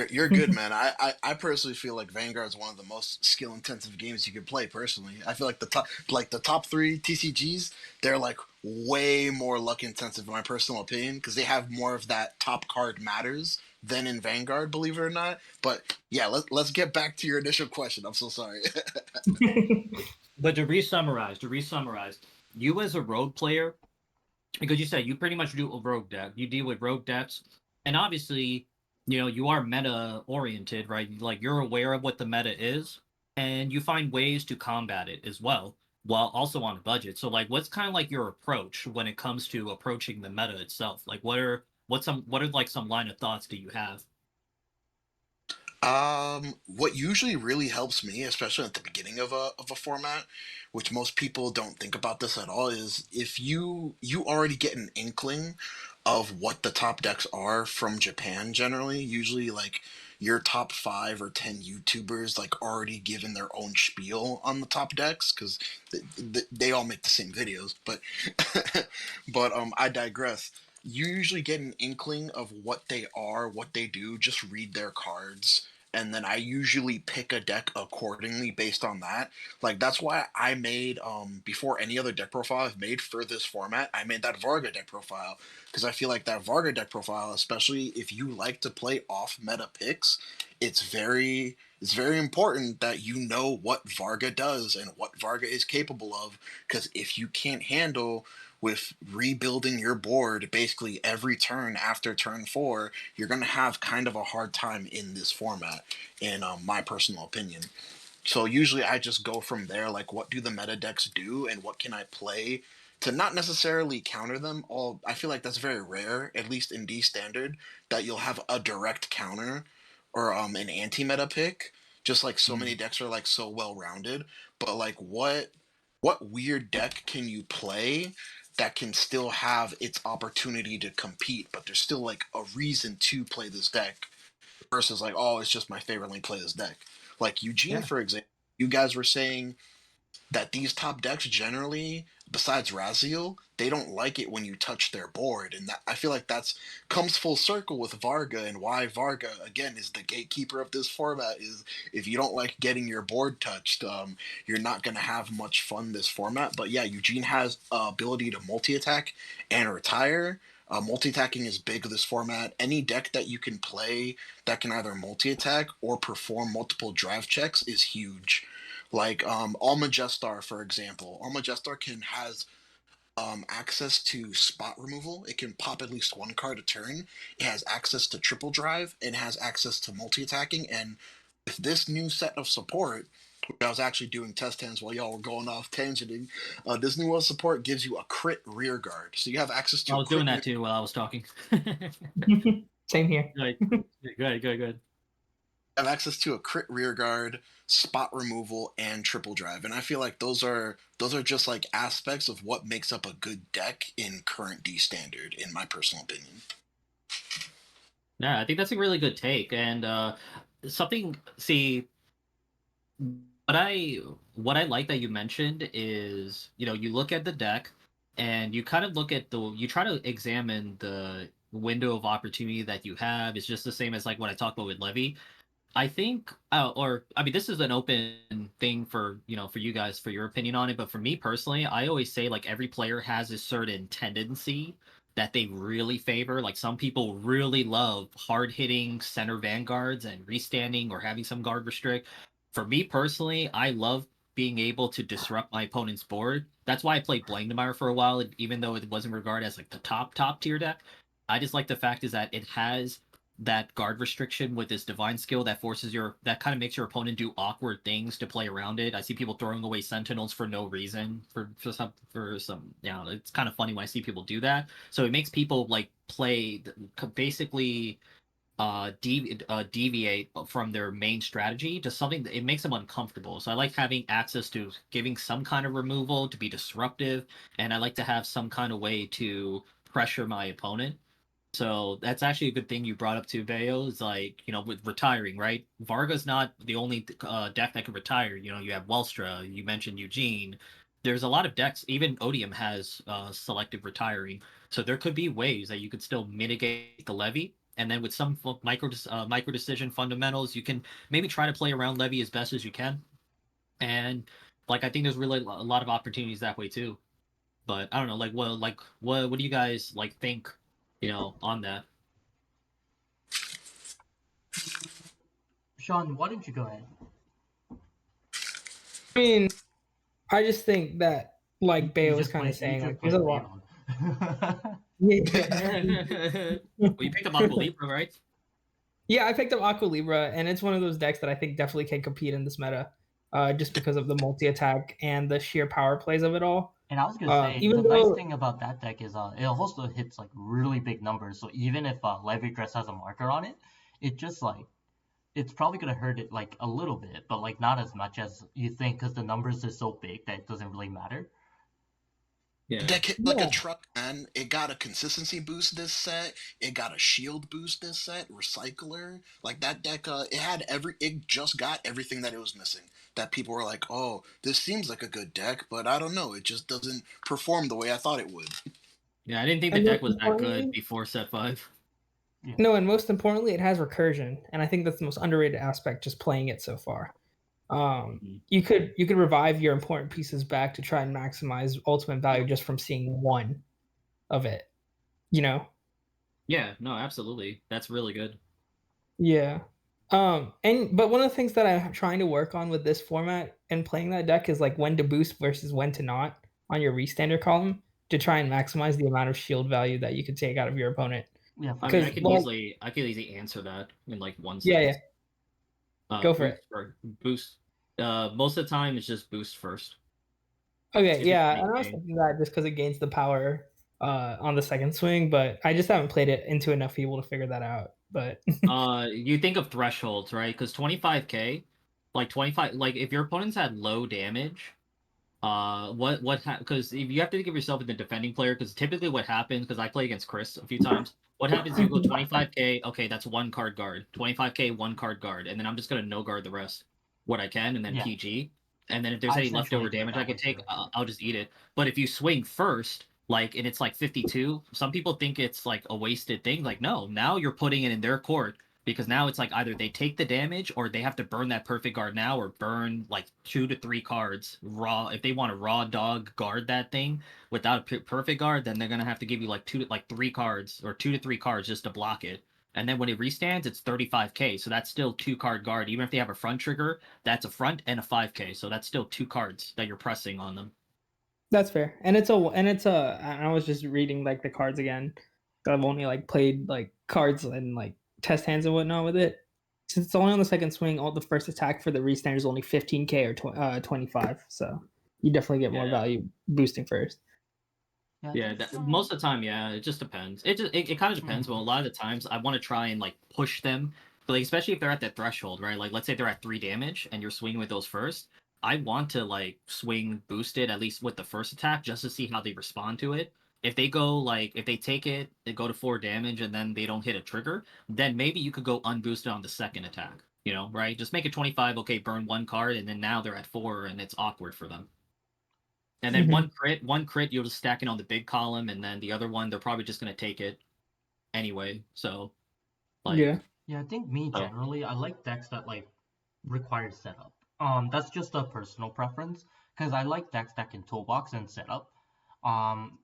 You're good, man. I personally feel like Vanguard is one of the most skill intensive games you can play. Personally, I feel like the top three TCGs, they're like way more luck intensive in my personal opinion because they have more of that top card matters than in Vanguard, believe it or not. But yeah, let's get back to your initial question. I'm so sorry. But to re-summarize, you as a rogue player, because you said you pretty much do a rogue deck, you deal with rogue decks, and obviously, you are meta oriented, right? Like you're aware of what the meta is, and you find ways to combat it as well, while also on a budget. So like, what's kind of like your approach when it comes to approaching the meta itself? Like, what are like some line of thoughts do you have? What usually really helps me, especially at the beginning of a format, which most people don't think about this at all, is if you already get an inkling of what the top decks are from Japan generally, usually like your top 5 or 10 YouTubers like already given their own spiel on the top decks because they all make the same videos, but but I digress. You usually get an inkling of what they are, what they do, just read their cards, and then I usually pick a deck accordingly based on that. Like that's why I made before any other deck profile I've made for this format, I made that Varga deck profile because I feel like that Varga deck profile, especially if you like to play off meta picks, it's very important that you know what Varga does and what Varga is capable of because if you can't handle with rebuilding your board basically every turn after turn 4, you're going to have kind of a hard time in this format, in my personal opinion. So usually I just go from there, like what do the meta decks do and what can I play to not necessarily counter them. All I feel like that's very rare, at least in D standard, that you'll have a direct counter or an anti-meta pick. Just like so many Mm. decks are like so well rounded, but like what weird deck can you play that can still have its opportunity to compete, but there's still like a reason to play this deck versus like, oh, it's just my favorite, let me play this deck. Like Eugene, Yeah. for example, you guys were saying that these top decks generally, besides Raziel, they don't like it when you touch their board, and that I feel like that's comes full circle with Varga and why Varga again is the gatekeeper of this format. Is if you don't like getting your board touched, you're not gonna have much fun this format. But yeah, Eugene has ability to multi attack and retire. Multi-attacking is big this format. Any deck that you can play that can either multi-attack or perform multiple drive checks is huge. Like Almagestar, for example. Almagestar can has access to spot removal. It can pop at least one card a turn. It has access to triple drive and has access to multi-attacking. And with this new set of support, which I was actually doing test hands while y'all were going off tangenting, this new support gives you a crit rear guard. So you have access I to a was doing crit. that too while I was talking. Same here. Like, good. Have access to a crit rear guard, spot removal, and triple drive. And I feel like those are just like aspects of what makes up a good deck in current D standard, in my personal opinion. Yeah, I think that's a really good take. And something, see, what I like that you mentioned is, you look at the deck and you kind of look at you try to examine the window of opportunity that you have. It's just the same as like what I talked about with Levy. I think, or I mean, this is an open thing for for you guys for your opinion on it. But for me personally, I always say like every player has a certain tendency that they really favor. Like some people really love hard-hitting center vanguards and restanding or having some guard restrict. For me personally, I love being able to disrupt my opponent's board. That's why I played Blangdemeyer for a while, even though it wasn't regarded as like the top tier deck. I just like the fact is that it has that guard restriction with this divine skill that forces that kind of makes your opponent do awkward things to play around it. I see people throwing away sentinels for no reason for some it's kind of funny when I see people do that. So it makes people like play basically deviate from their main strategy to something that it makes them uncomfortable. So I like having access to giving some kind of removal to be disruptive, and I like to have some kind of way to pressure my opponent. So that's actually a good thing you brought up too, Bayo, is like, with retiring, right? Varga's not the only deck that can retire. You have Welstra, you mentioned Eugene. There's a lot of decks, even Odium has selective retiring. So there could be ways that you could still mitigate the levy. And then with some micro decision fundamentals, you can maybe try to play around levy as best as you can. And like I think there's really a lot of opportunities that way too. But I don't know, what do you guys think, on that? Sean, why don't you go ahead? I mean, I just think that, like Bayo was just kind of played. You saying, just like there's a played lot. Leon. Yeah. Well, you picked up Aqua Libra, right? Yeah, I picked up Aqua Libra, and it's one of those decks that I think definitely can compete in this meta, just because of the multi attack and the sheer power plays of it all. And I was gonna say the Even nice though, thing about that deck is it also hits like really big numbers. So even if Levy Dress has a marker on it, it just like it's probably gonna hurt it like a little bit, but like not as much as you think because the numbers are so big that it doesn't really matter. Yeah. Deck hit like a yeah, truck, man. It got a consistency boost this set. It got a shield boost this set. Recycler, like that deck, it just got everything that it was missing. That people were like, oh, this seems like a good deck, but I don't know. It just doesn't perform the way I thought it would. Yeah, I didn't think the and deck most was that good importantly, before set 5. Yeah. no, and most importantly, it has recursion, and I think that's the most underrated aspect. Just playing it so far, you could revive your important pieces back to try and maximize ultimate value just from seeing one of it. You know, Yeah, no, absolutely. That's really good. yeah. But one of the things that I'm trying to work on with this format and playing that deck is like when to boost versus when to not on your restander column to try and maximize the amount of shield value that you could take out of your opponent. Yeah, for I mean, sure. Because like, I could easily answer that in like one yeah, sentence. go for Boost it. or boost. Most of the time it's just boost first. Okay, If you're yeah, playing and I was game. thinking that just because it gains the power on the second swing, but I just haven't played it into enough people to figure that out. But You think of thresholds, right? Because 25k, like 25, like if your opponents had low damage, because if you have to give yourself a defending player, because typically what happens, because I play against Chris a few times, what happens, you go 25k, okay, that's one card guard, 25k, one card guard, and then I'm just gonna no guard the rest what I can, and then Yeah, PG, and then if there's I any essentially leftover do it damage I that could way too, take, actually. I'll just eat it. But if you swing first, like, and it's like 52, some people think it's like a wasted thing. Like, no, now you're putting it in their court, because now it's like either they take the damage or they have to burn that perfect guard now, or burn like 2 to 3 cards raw. If they want to raw dog guard that thing without a perfect guard, then they're gonna have to give you like 3 cards or 2 to 3 cards just to block it. And then when it restands, it's 35k. So that's still 2 card guard. Even if they have a front trigger, that's a front and a 5k. So that's still 2 cards that you're pressing on them. that's fair. And I was just reading like the cards again. I've only like played like cards and like test hands and whatnot with it. Since it's only on the second swing, all the first attack for the restand is only 15k or 25. So you definitely get more Yeah. value boosting first. Yeah, I Yeah, think most of the time, yeah, it just depends. It kind of depends, but a lot of the times I want to try and like push them, but like especially if they're at that threshold, right? Like let's say they're at 3 damage and you're swinging with those first. I want to like swing boosted at least with the first attack just to see how they respond to it. If they take it, they go to 4 damage and then they don't hit a trigger, then maybe you could go unboosted on the second attack. Right? Just make it 25. Okay, burn 1 card, and then now they're at 4, and it's awkward for them. And then Mhm. one crit, you'll just stack it on the big column, and then the other one, they're probably just gonna take it anyway. So, like, Yeah. yeah, I think me oh, generally, I like decks that like require setup. That's just a personal preference because I like decks that can toolbox and setup. Um,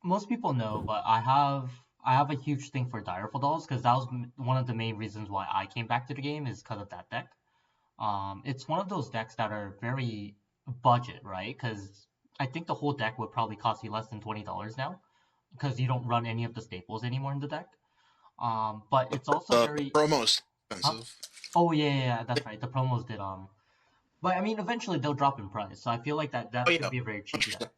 most people know, but I have a huge thing for Direful Dolls because that was one of the main reasons why I came back to the game is because of that deck. It's one of those decks that are very budget, right? Because I think the whole deck would probably cost you less than $20 now because you don't run any of the staples anymore in the deck. But it's also The very, promo is huh? expensive. Oh yeah, that's right. The promos did but I mean eventually they'll drop in price, so I feel like Oh that yeah, should be a very cheap 100%. deck.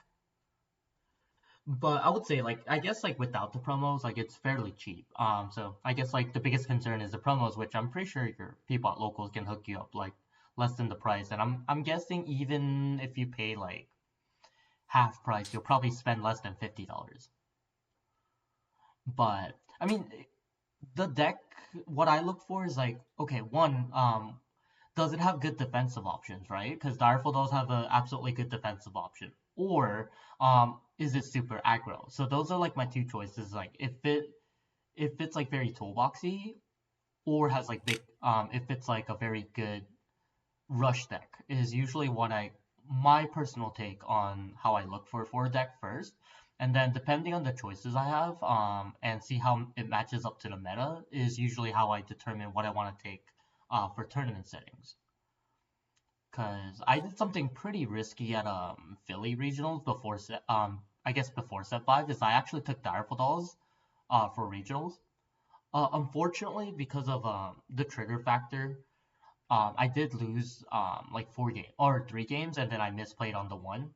But I would say like I guess like without the promos, like it's fairly cheap. So I guess like the biggest concern is the promos, which I'm pretty sure your people at locals can hook you up like less than the price. And I'm guessing even if you pay like half price, you'll probably spend less than $50. But I mean the deck, what I look for is like okay, one, does it have good defensive options, right? Because Direful does have an absolutely good defensive option. Or is it super aggro? So those are like my two choices. Like if it's like very toolboxy, or has like big if it's like a very good rush deck is usually what I my personal take on how I look for a deck first. And then depending on the choices I have, and see how it matches up to the meta is usually how I determine what I want to take for tournament settings. Cause I did something pretty risky at Philly regionals before set I guess before set five is I actually took Direful Dolls for regionals. Unfortunately, because of the trigger factor, I did lose like 4 game or 3 games, and then I misplayed on the one.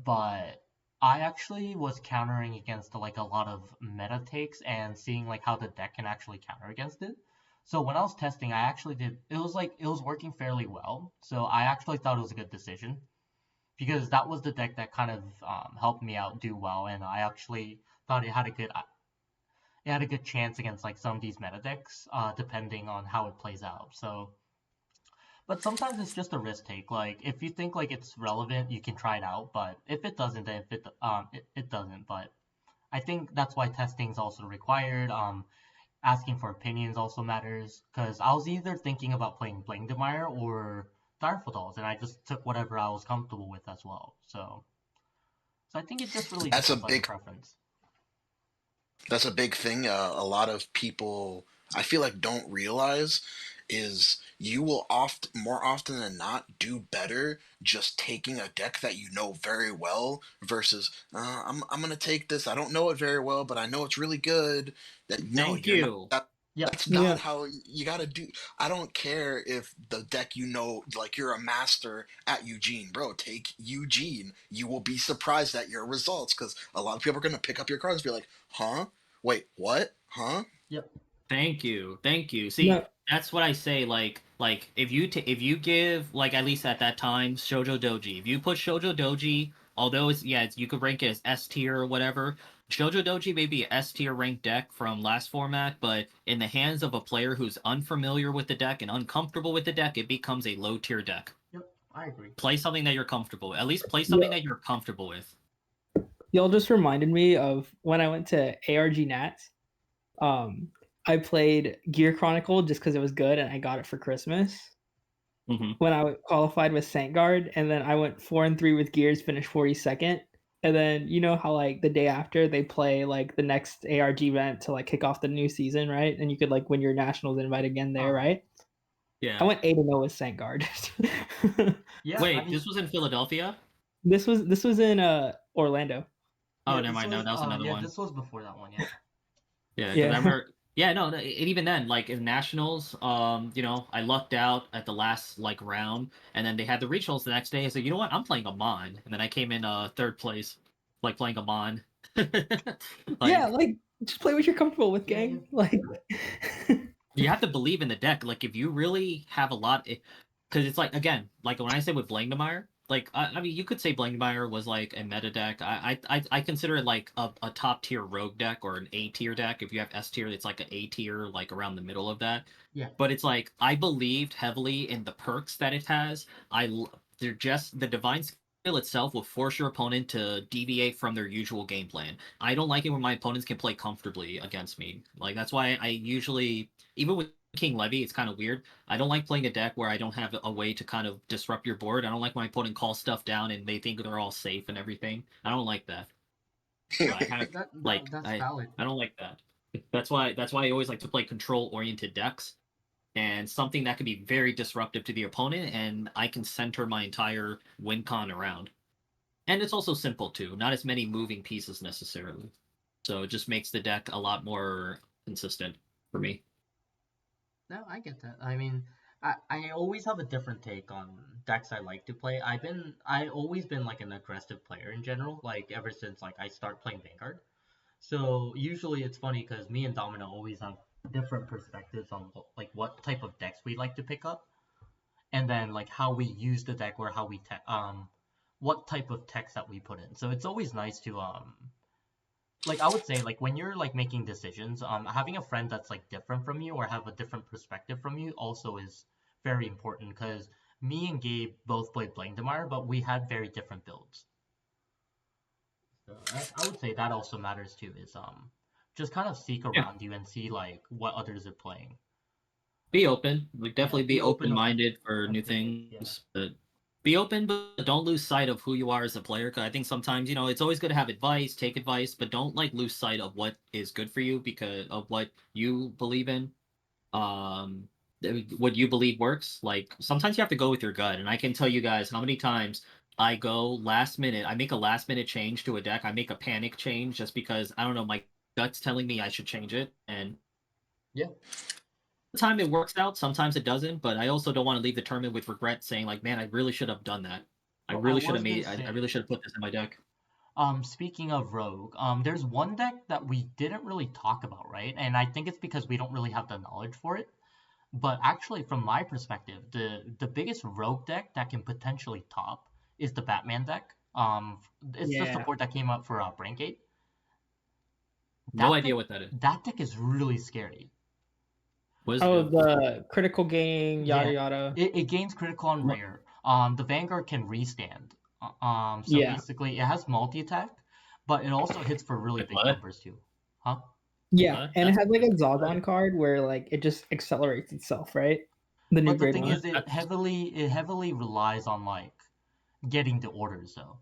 But I actually was countering against like a lot of meta takes and seeing like how the deck can actually counter against it. So when I was testing, I actually did. It was like it was working fairly well. So I actually thought it was a good decision because that was the deck that kind of helped me out do well, and I actually thought it had a good chance against like some of these meta decks, depending on how it plays out. So, but sometimes it's just a risk take. Like if you think like it's relevant, you can try it out. But if it doesn't, then if it doesn't. But I think that's why testing is also required. Asking for opinions also matters because I was either thinking about playing Blingdemeyer or Direful Dolls, and I just took whatever I was comfortable with as well. So I think it just really That's a depends on your big preference. That's a big thing. A lot of people, I feel like, don't realize is you will more often than not, do better just taking a deck that you know very well versus I'm gonna take this. I don't know it very well, but I know it's really good. That no, Thank you're not. you. Yep. That's Yeah. not how you gotta do. I don't care if the deck you know, like you're a master at Eugene, bro. Take Eugene. You will be surprised at your results because a lot of people are gonna pick up your cards and be like, huh? Wait, what? Huh? Yep. Thank you. Thank you. See, No, that's what I say. Like if you give like at least at that time Shoujo Doji, if you put Shoujo Doji, although you could rank it as S tier or whatever. Shoujo Doji may be a S tier ranked deck from last format, but in the hands of a player who's unfamiliar with the deck and uncomfortable with the deck, it becomes a low tier deck. Yep. I agree. Play something that you're comfortable with. At least play yeah, something that you're comfortable with. y'all just reminded me of when I went to ARG Nats. Um, I played Gear Chronicle just because it was good and I got it for Christmas. Hmm. When I qualified with Vanguard, and then I went 4-3 with Gears, finished 42nd. And then you know how like the day after they play like the next ARG event to like kick off the new season, right? And you could like win your nationals invite again there, Uh-huh. right? I Yeah. went 8-0 with Vanguard. Yeah. I Wait, mean, this was in Philadelphia? This was in Orlando. Oh, yeah. never This mind. No, was that was another yeah. one. This was before that one. Yeah. Yeah, because I Yeah. remember. Yeah, no, and even then, like in nationals, I lucked out at the last like round, and then they had the regionals the next day. I said, you know what, I'm playing Amon, and then I came in third place, like playing Amon. Yeah, Like like just play what you're comfortable with, Yeah. Yeah. gang. Like you have to believe in the deck. Like if you really have a lot, because it's like again, like when I say with Blangdemeyer, like I mean you could say Blangdemeyer was like a meta deck. I consider it like a top tier rogue deck or an A tier deck. If you have S tier, it's like an A tier, like around the middle of that. Yeah. But it's like I believed heavily in the perks that it has. They're just the divine skill itself will force your opponent to deviate from their usual game plan. I don't like it when my opponents can play comfortably against me. Like that's why I usually even with King Levy, it's kind of weird. I don't like playing a deck where I don't have a way to kind of disrupt your board. I don't like my opponent calls stuff down and they think they're all safe and everything. I don't like that. So I kind of That's valid. I don't like that. That's why I always like to play control oriented decks and something that can be very disruptive to the opponent, and I can center my entire win con around. And it's also simple too, not as many moving pieces necessarily. So it just makes the deck a lot more consistent for me. No, I get that. I mean, I always have a different take on decks I like to play. I always been like an aggressive player in general, like ever since like I start playing Vanguard. So usually it's funny because me and Domino always have different perspectives on like what type of decks we like to pick up, and then like how we use the deck or how we what type of text that we put in. So it's always nice to like I would say like when you're like making decisions, having a friend that's like different from you or have a different perspective from you also is very important because me and Gabe both played Blangdemire, but we had very different builds. So I would say that also matters too. Is just kind of seek Yeah. around you and see like what others are playing. Be open. Like definitely be be open open minded for new optimistic, yeah. things. But be open, but don't lose sight of who you are as a player. Cause I think sometimes, you know, it's always good to have advice, take advice, but don't like lose sight of what is good for you because of what you believe in. Um, what you believe works. Like sometimes you have to go with your gut, and I can tell you guys how many times I go last minute. I make a last minute change to a deck. I make a panic change just because I don't know, my gut's telling me I should change it, and Yeah. time it works out, sometimes it doesn't, but I also don't want to leave the tournament with regret saying like, man, I really should have done that. I Well, really should was have gonna made I say, really should have put this in my deck. Speaking of Rogue, there's one deck that we didn't really talk about, right? And I think it's because we don't really have the knowledge for it. But actually, from my perspective, the biggest Rogue deck that can potentially top is the Batman deck. It's the Yeah. support that came up for Braincade. No idea what that is. That deck is really scary. What does it Oh, do? the critical gain, yada Yeah, yada. it gains critical on What? rare. The Vanguard can restand. So Yeah. basically, it has multi attack, but it also hits for really Wait, big what? numbers too. Huh? Yeah, What? and it That's has like a right. Zoggon card where like it just accelerates itself, right? The new But the grade thing one. is, it That's heavily relies on like getting the orders though.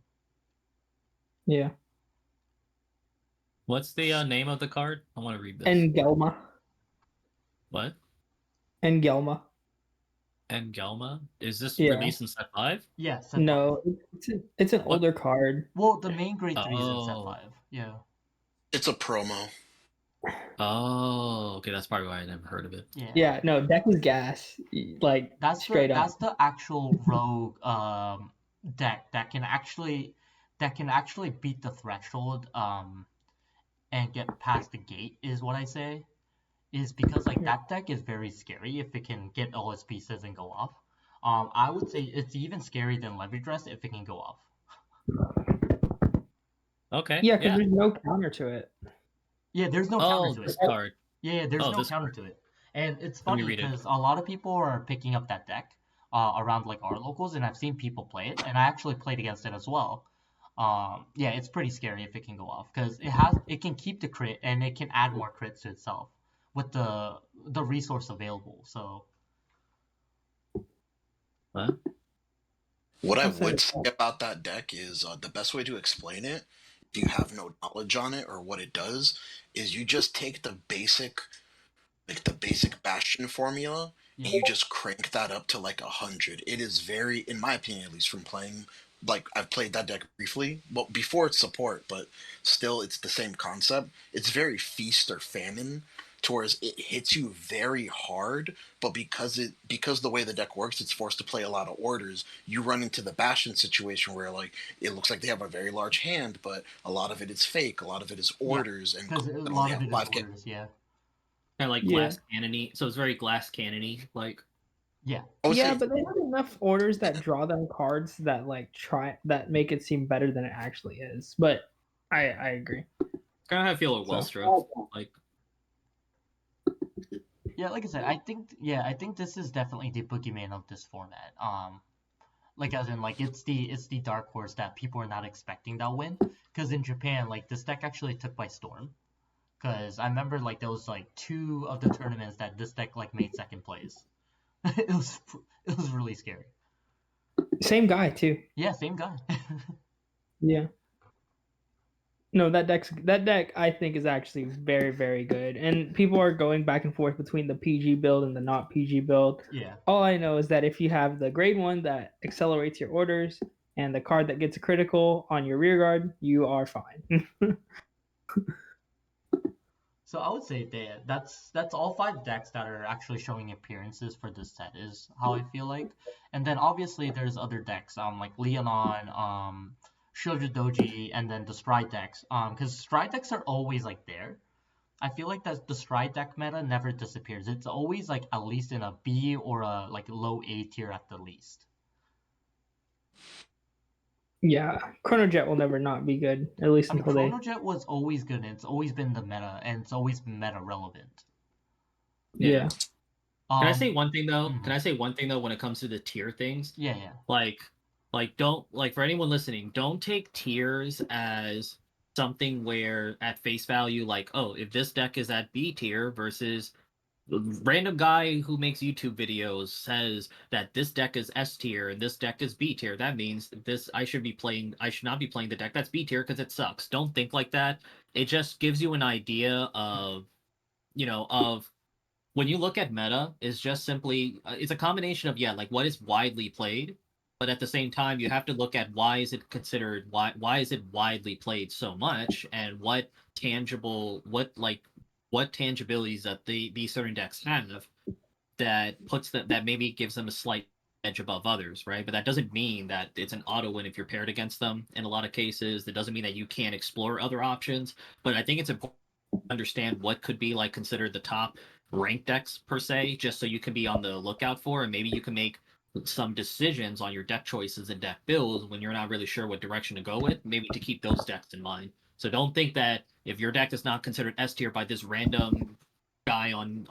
Yeah. what's the name of the card? I want to read this. Engelma. What? Engelma. Engelma? Is this Yeah. released in set 5? Yeah, set 5. No, it's an What? older card. Well, the main grade 3 is in set Oh. 5. Yeah. It's a promo. Oh, okay, that's probably why I never heard of it. Yeah. Yeah, no, deck is gas. Like straight up. That's the actual rogue deck that can actually beat the threshold and get past the gate is what I say. Is because like that deck is very scary if it can get all its pieces and go off. I would say it's even scarier than Levy Dress if it can go off. Okay. Yeah, because there's no counter to it. Yeah, there's no counter to this it. card. Yeah, there's Oh, no this counter card. to it. And it's Let me funny read it. because a lot of people are picking up that deck around like our locals, and I've seen people play it, and I actually played against it as well. Yeah, it's pretty scary if it can go off because it can keep the crit and it can add more crits to itself with the resource available. So What? What I That's would it. say about that deck is the best way to explain it, if you have no knowledge on it or what it does, is you just take the basic Bastion formula yeah, and you just crank that up to like 100. It is very, in my opinion at least, from playing, like I've played that deck briefly, well before it's support, but still it's the same concept. It's very feast or famine, towards it hits you very hard, but because the way the deck works, it's forced to play a lot of orders. You run into the Bastion situation where like it looks like they have a very large hand, but a lot of it is fake, a lot of it is yeah, orders, and because a only lot of have it is 5 orders. Yeah, Kind of like Yeah. glass cannony. So it's very glass cannony. Like yeah. I would Yeah, say but they have enough orders that draw them cards that like that make it seem better than it actually is. But I agree. kind of how I feel with So- Wellstroke. Like Yeah, like I said, I think this is definitely the boogeyman of this format. Like as in like it's the dark horse that people are not expecting that'll win. Because in Japan, like this deck actually took by storm. Because I remember like there was like 2 of the tournaments that this deck like made second place. it was really scary. Same guy too. Yeah, same guy. Yeah. No, that deck I think is actually very, very good. And people are going back and forth between the PG build and the not PG build. Yeah. All I know is that if you have the grade 1 that accelerates your orders and the card that gets a critical on your rear guard, you are fine. So I would say that's all 5 decks that are actually showing appearances for this set is how I feel like. And then obviously there's other decks, like Leonon, Shoujo Doji, and then the Stride decks. Because Stride decks are always like there. I feel like that the Stride deck meta never disappears. It's always like at least in a B or a like low A tier at the least. Yeah, Chrono Jet will never not be good, at least I mean, until they. Chrono Jet was always good, and it's always been the meta, and it's always been meta relevant. Yeah. Can I say one thing though? mhm. Can I say one thing though when it comes to the tier things? Yeah, yeah. Like don't like for anyone listening, don't take tiers as something where at face value, like, oh, if this deck is at B tier versus random guy who makes YouTube videos says that this deck is S tier and this deck is B tier, that means I should not be playing the deck that's B tier because it sucks. Don't think like that. It just gives you an idea of, of when you look at meta, is just simply it's a combination of, yeah, like what is widely played, but at the same time you have to look at why is it considered, why is it widely played so much, and what tangibilities that these certain decks have that maybe gives them a slight edge above others, right? But that doesn't mean that it's an auto win if you're paired against them. In a lot of cases, that doesn't mean that you can't explore other options. But I think it's important to understand what could be like considered the top ranked decks per se, just so you can be on the lookout for, and maybe you can make some decisions on your deck choices and deck builds when you're not really sure what direction to go with, maybe to keep those decks in mind. So don't think that if your deck is not considered S tier by this random guy on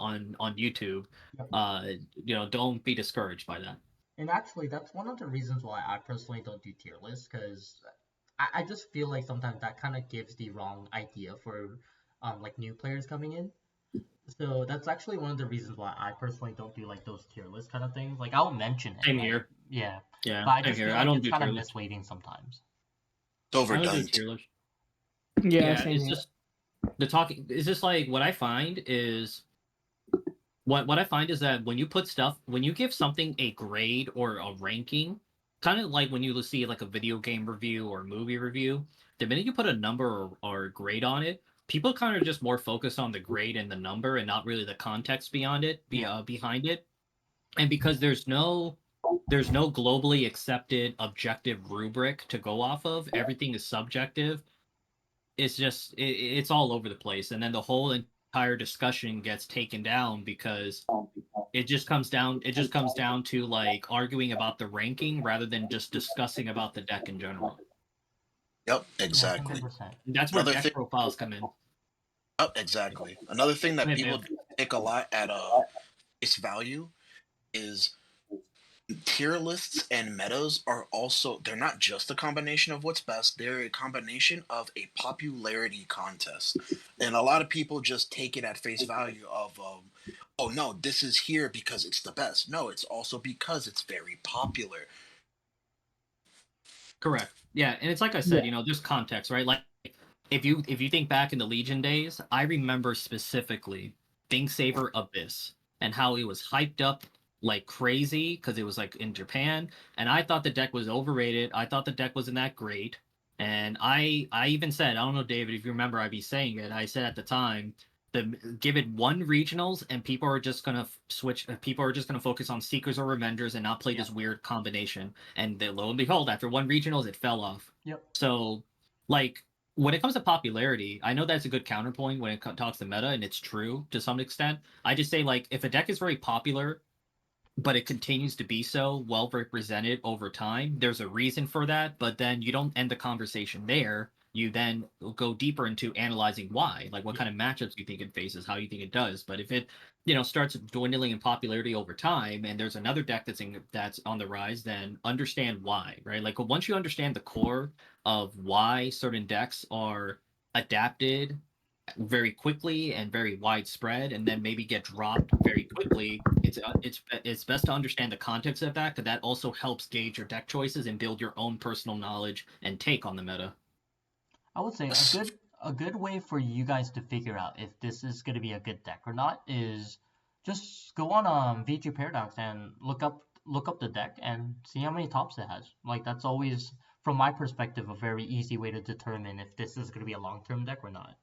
YouTube, Yep. don't be discouraged by that. And actually, that's one of the reasons why I personally don't do tier lists, because I just feel like sometimes that kind of gives the wrong idea for like new players coming in. So that's actually one of the reasons why I personally don't do like those tier list kind of things. Like I'll mention it, Same like here. yeah, Yeah, but I same just here. feel I like don't it's do kind of tier list. misleading sometimes. It's I don't do overdone. tier list. Yeah, Yeah, same it's here. just the talking. It's just like what I find is what I find is that when you give something a grade or a ranking, kind of like when you see like a video game review or a movie review, the minute you put a number or a grade on it, people kind of just more focus on the grade and the number and not really the context behind it. And because there's no globally accepted objective rubric to go off of, everything is subjective. It's all over the place, and then the whole entire discussion gets taken down because it just comes down to like arguing about the ranking rather than just discussing about the deck in general. Yep, Yeah, exactly. 100%. And that's where Another deck thing. profiles come in. Oh, exactly. Another thing that Hey, people Bill. take a lot at its value is tier lists and metas are also, they're not just a combination of what's best, they're a combination of a popularity contest. And a lot of people just take it at face value of oh no, this is here because it's the best. No, it's also because it's very popular. Correct. Yeah, and it's like I said, there's context, right? Like if you think back in the Legion days, I remember specifically ThinkSaver Abyss and how it was hyped up like crazy because it was like in Japan, and I thought the deck was overrated. I thought the deck wasn't that great, and I even said, I don't know, David, if you remember, I'd be saying it. I said at the time, give it one regionals, and people are just gonna switch. People are just gonna focus on Seekers or Revengers and not play this weird combination. And then, lo and behold, after one regionals, it fell off. Yep. So, like, when it comes to popularity, I know that's a good counterpoint when it talks to meta, and it's true to some extent. I just say, like, if a deck is very popular, but it continues to be so well represented over time, there's a reason for that, but then you don't end the conversation there. You then go deeper into analyzing why, like what kind of matchups you think it faces, how you think it does. But if it, starts dwindling in popularity over time, and there's another deck that's on the rise, then understand why, right? Like once you understand the core of why certain decks are adapted very quickly and very widespread, and then maybe get dropped very quickly, it's best to understand the context of that, because that also helps gauge your deck choices and build your own personal knowledge and take on the meta. I would say a good way for you guys to figure out if this is going to be a good deck or not is just go on VG Paradox and look up the deck and see how many tops it has. Like that's always from my perspective a very easy way to determine if this is going to be a long-term deck or not.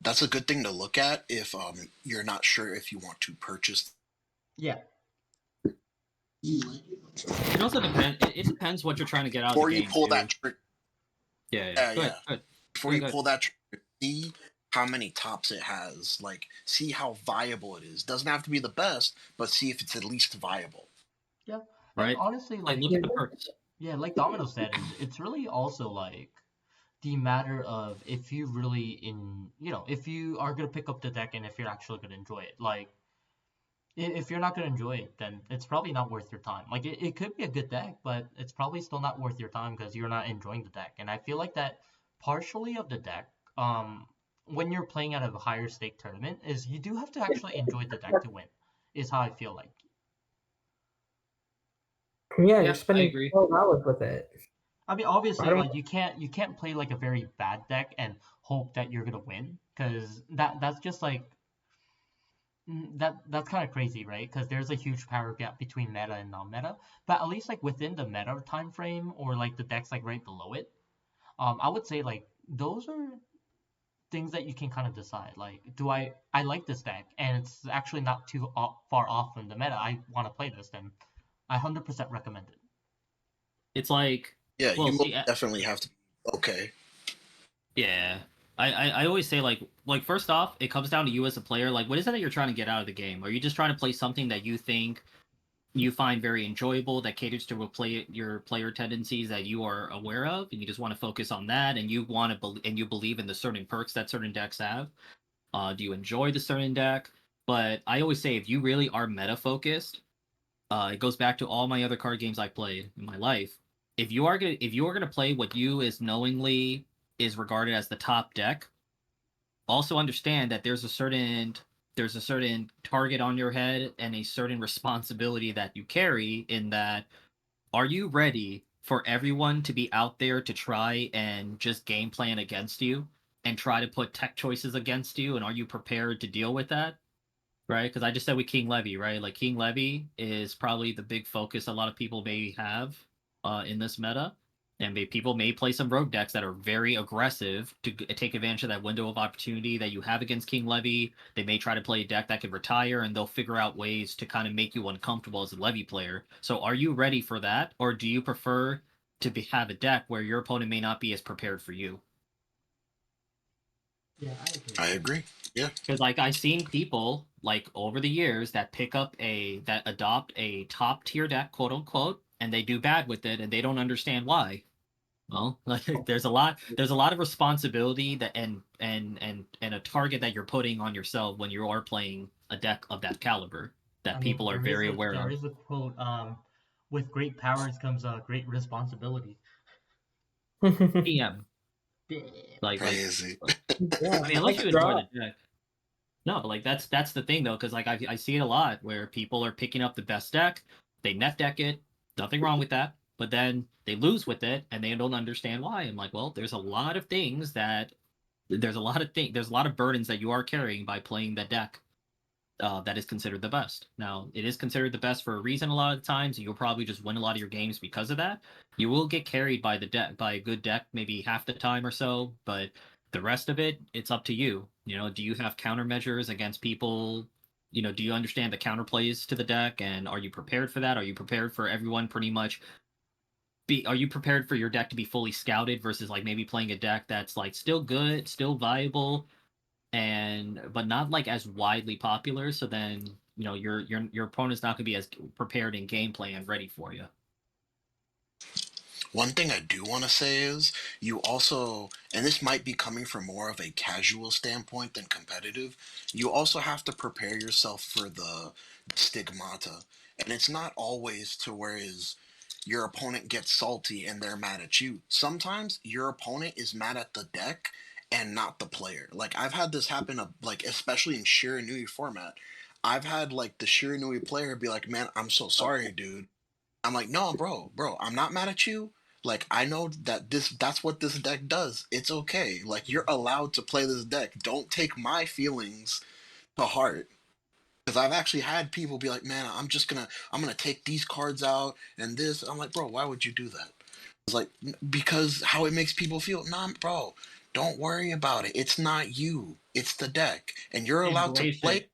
That's a good thing to look at if you're not sure if you want to purchase. Yeah. It also depends. It depends what you're trying to get out of Before the you game pull too. that trick, Yeah. Go ahead. before you pull that trigger, see how many tops it has. Like, see how viable it is. Doesn't have to be the best, but see if it's at least viable. Yeah. Right. And honestly, Like like look at the perks. yeah, like Domino said, it's really also like the matter of if you really if you are gonna pick up the deck and if you're actually gonna enjoy it. Like if you're not gonna enjoy it, then it's probably not worth your time. Like it could be a good deck, but it's probably still not worth your time because you're not enjoying the deck. And I feel like that partially of the deck, when you're playing at a higher stake tournament, is you do have to actually enjoy the deck to win. Is how I feel like. Yeah, I you're spending agree. 12 hours with it. I mean, obviously, like you can't play like a very bad deck and hope that you're gonna win, because that's just like that's kind of crazy, right? Because there's a huge power gap between meta and non-meta. But at least like within the meta time frame or like the decks like right below it, I would say like those are things that you can kind of decide. Like, do I like this deck and it's actually not too far off from the meta. I want to play this, then I 100% recommend it. It's like Yeah, well, you see, definitely have to. Okay. yeah. I always say like first off, it comes down to you as a player. Like, what is it that you're trying to get out of the game? Are you just trying to play something that you think you find very enjoyable that caters to your player tendencies that you are aware of, and you just want to focus on that, and you want to and you believe in the certain perks that certain decks have? Do you enjoy the certain deck? But I always say if you really are meta focused, it goes back to all my other card games I played in my life. If you are gonna play what you is knowingly is regarded as the top deck, also understand that there's a certain target on your head and a certain responsibility that you carry in that. Are you ready for everyone to be out there to try and just game plan against you and try to put tech choices against you, and are you prepared to deal with that? Right, because I just said with King Levy, right? Like King Levy is probably the big focus a lot of people may have in this meta, and people may play some rogue decks that are very aggressive to take advantage of that window of opportunity that you have against King Levy. They may try to play a deck that could retire, and they'll figure out ways to kind of make you uncomfortable as a Levy player. So, are you ready for that, or do you prefer to have a deck where your opponent may not be as prepared for you? Yeah, I agree. Yeah. Because like I've seen people like over the years that that adopt a top tier deck, quote unquote, and they do bad with it and they don't understand why. Well, like there's a lot of responsibility that and a target that you're putting on yourself when you are playing a deck of that caliber that people are very aware of. There is a quote, with great powers comes great responsibility. PM. Crazy. Yeah, I mean, unless you enjoy the deck. No, but like that's the thing though, because like I see it a lot where people are picking up the best deck, they net deck it, nothing wrong with that, but then they lose with it and they don't understand why. I'm like, well, there's a lot of burdens that you are carrying by playing the deck that is considered the best. Now, it is considered the best for a reason a lot of times. You'll probably just win a lot of your games because of that. You will get carried by by a good deck maybe half the time or so, but the rest of it, it's up to you. You know, do you have countermeasures against people? You know, do you understand the counterplays to the deck, and are you prepared for that? Are you prepared for everyone pretty much are you prepared for your deck to be fully scouted versus like maybe playing a deck that's like still good, still viable, but not like as widely popular, so then you know your opponent's not going to be as prepared in gameplay and ready for you. One thing I do want to say is you also, and this might be coming from more of a casual standpoint than competitive, you also have to prepare yourself for the stigmata. And it's not always to where is your opponent gets salty and they're mad at you. Sometimes your opponent is mad at the deck and not the player. Like I've had this happen, like especially in Shiranui format. I've had like the Shiranui player be like, "Man, I'm so sorry, dude." I'm like, "No, bro, I'm not mad at you. Like, I know that that's what this deck does. It's okay. Like, you're allowed to play this deck. Don't take my feelings to heart. Because I've actually had people be like, man, I'm gonna take these cards out and this. I'm like, bro, why would you do that? It's like, because how it makes people feel. Nah, bro, don't worry about it. It's not you. It's the deck. And you're allowed to Embrace play. it.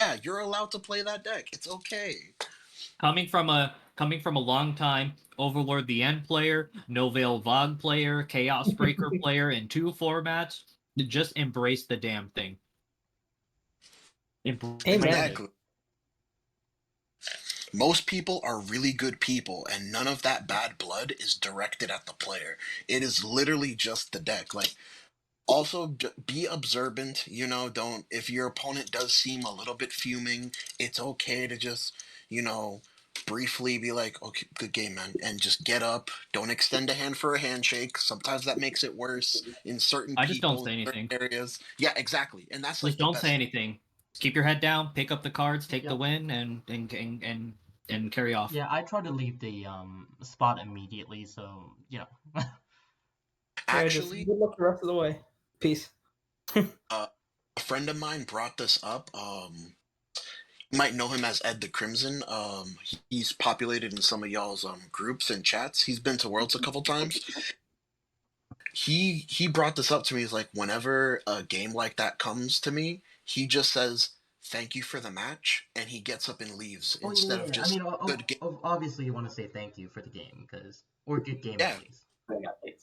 Yeah, you're allowed to play that deck. It's okay. Coming from a long time Overlord the End player, No Veil Vogue player, Chaos Breaker player in 2 formats, just embrace the damn thing. Embrace Amen. it. Exactly. Most people are really good people, and none of that bad blood is directed at the player. It is literally just the deck. Like, also be observant. Don't, if your opponent does seem a little bit fuming, it's okay to just, you know, briefly be like, okay, good game, man, and just get up. Don't extend a hand for a handshake. Sometimes that makes it worse in certain I just don't people, say in certain anything. areas. Yeah, exactly, and that's Just like the don't say best. anything. Keep your head down, pick up the cards, take the Yep. win, and carry off. Yeah, I try to leave the spot immediately, so Yeah, just Actually, good luck the rest of the way. Peace. a friend of mine brought this up. You might know him as Ed the Crimson. He's populated in some of y'all's groups and chats. He's been to Worlds a couple times. He brought this up to me. He's like, whenever a game like that comes to me, he just says, "Thank you for the match," and he gets up and leaves Oh instead yeah, of yeah. I just mean, good game. obviously you want to say thank you for the game, or good game Yeah, at least.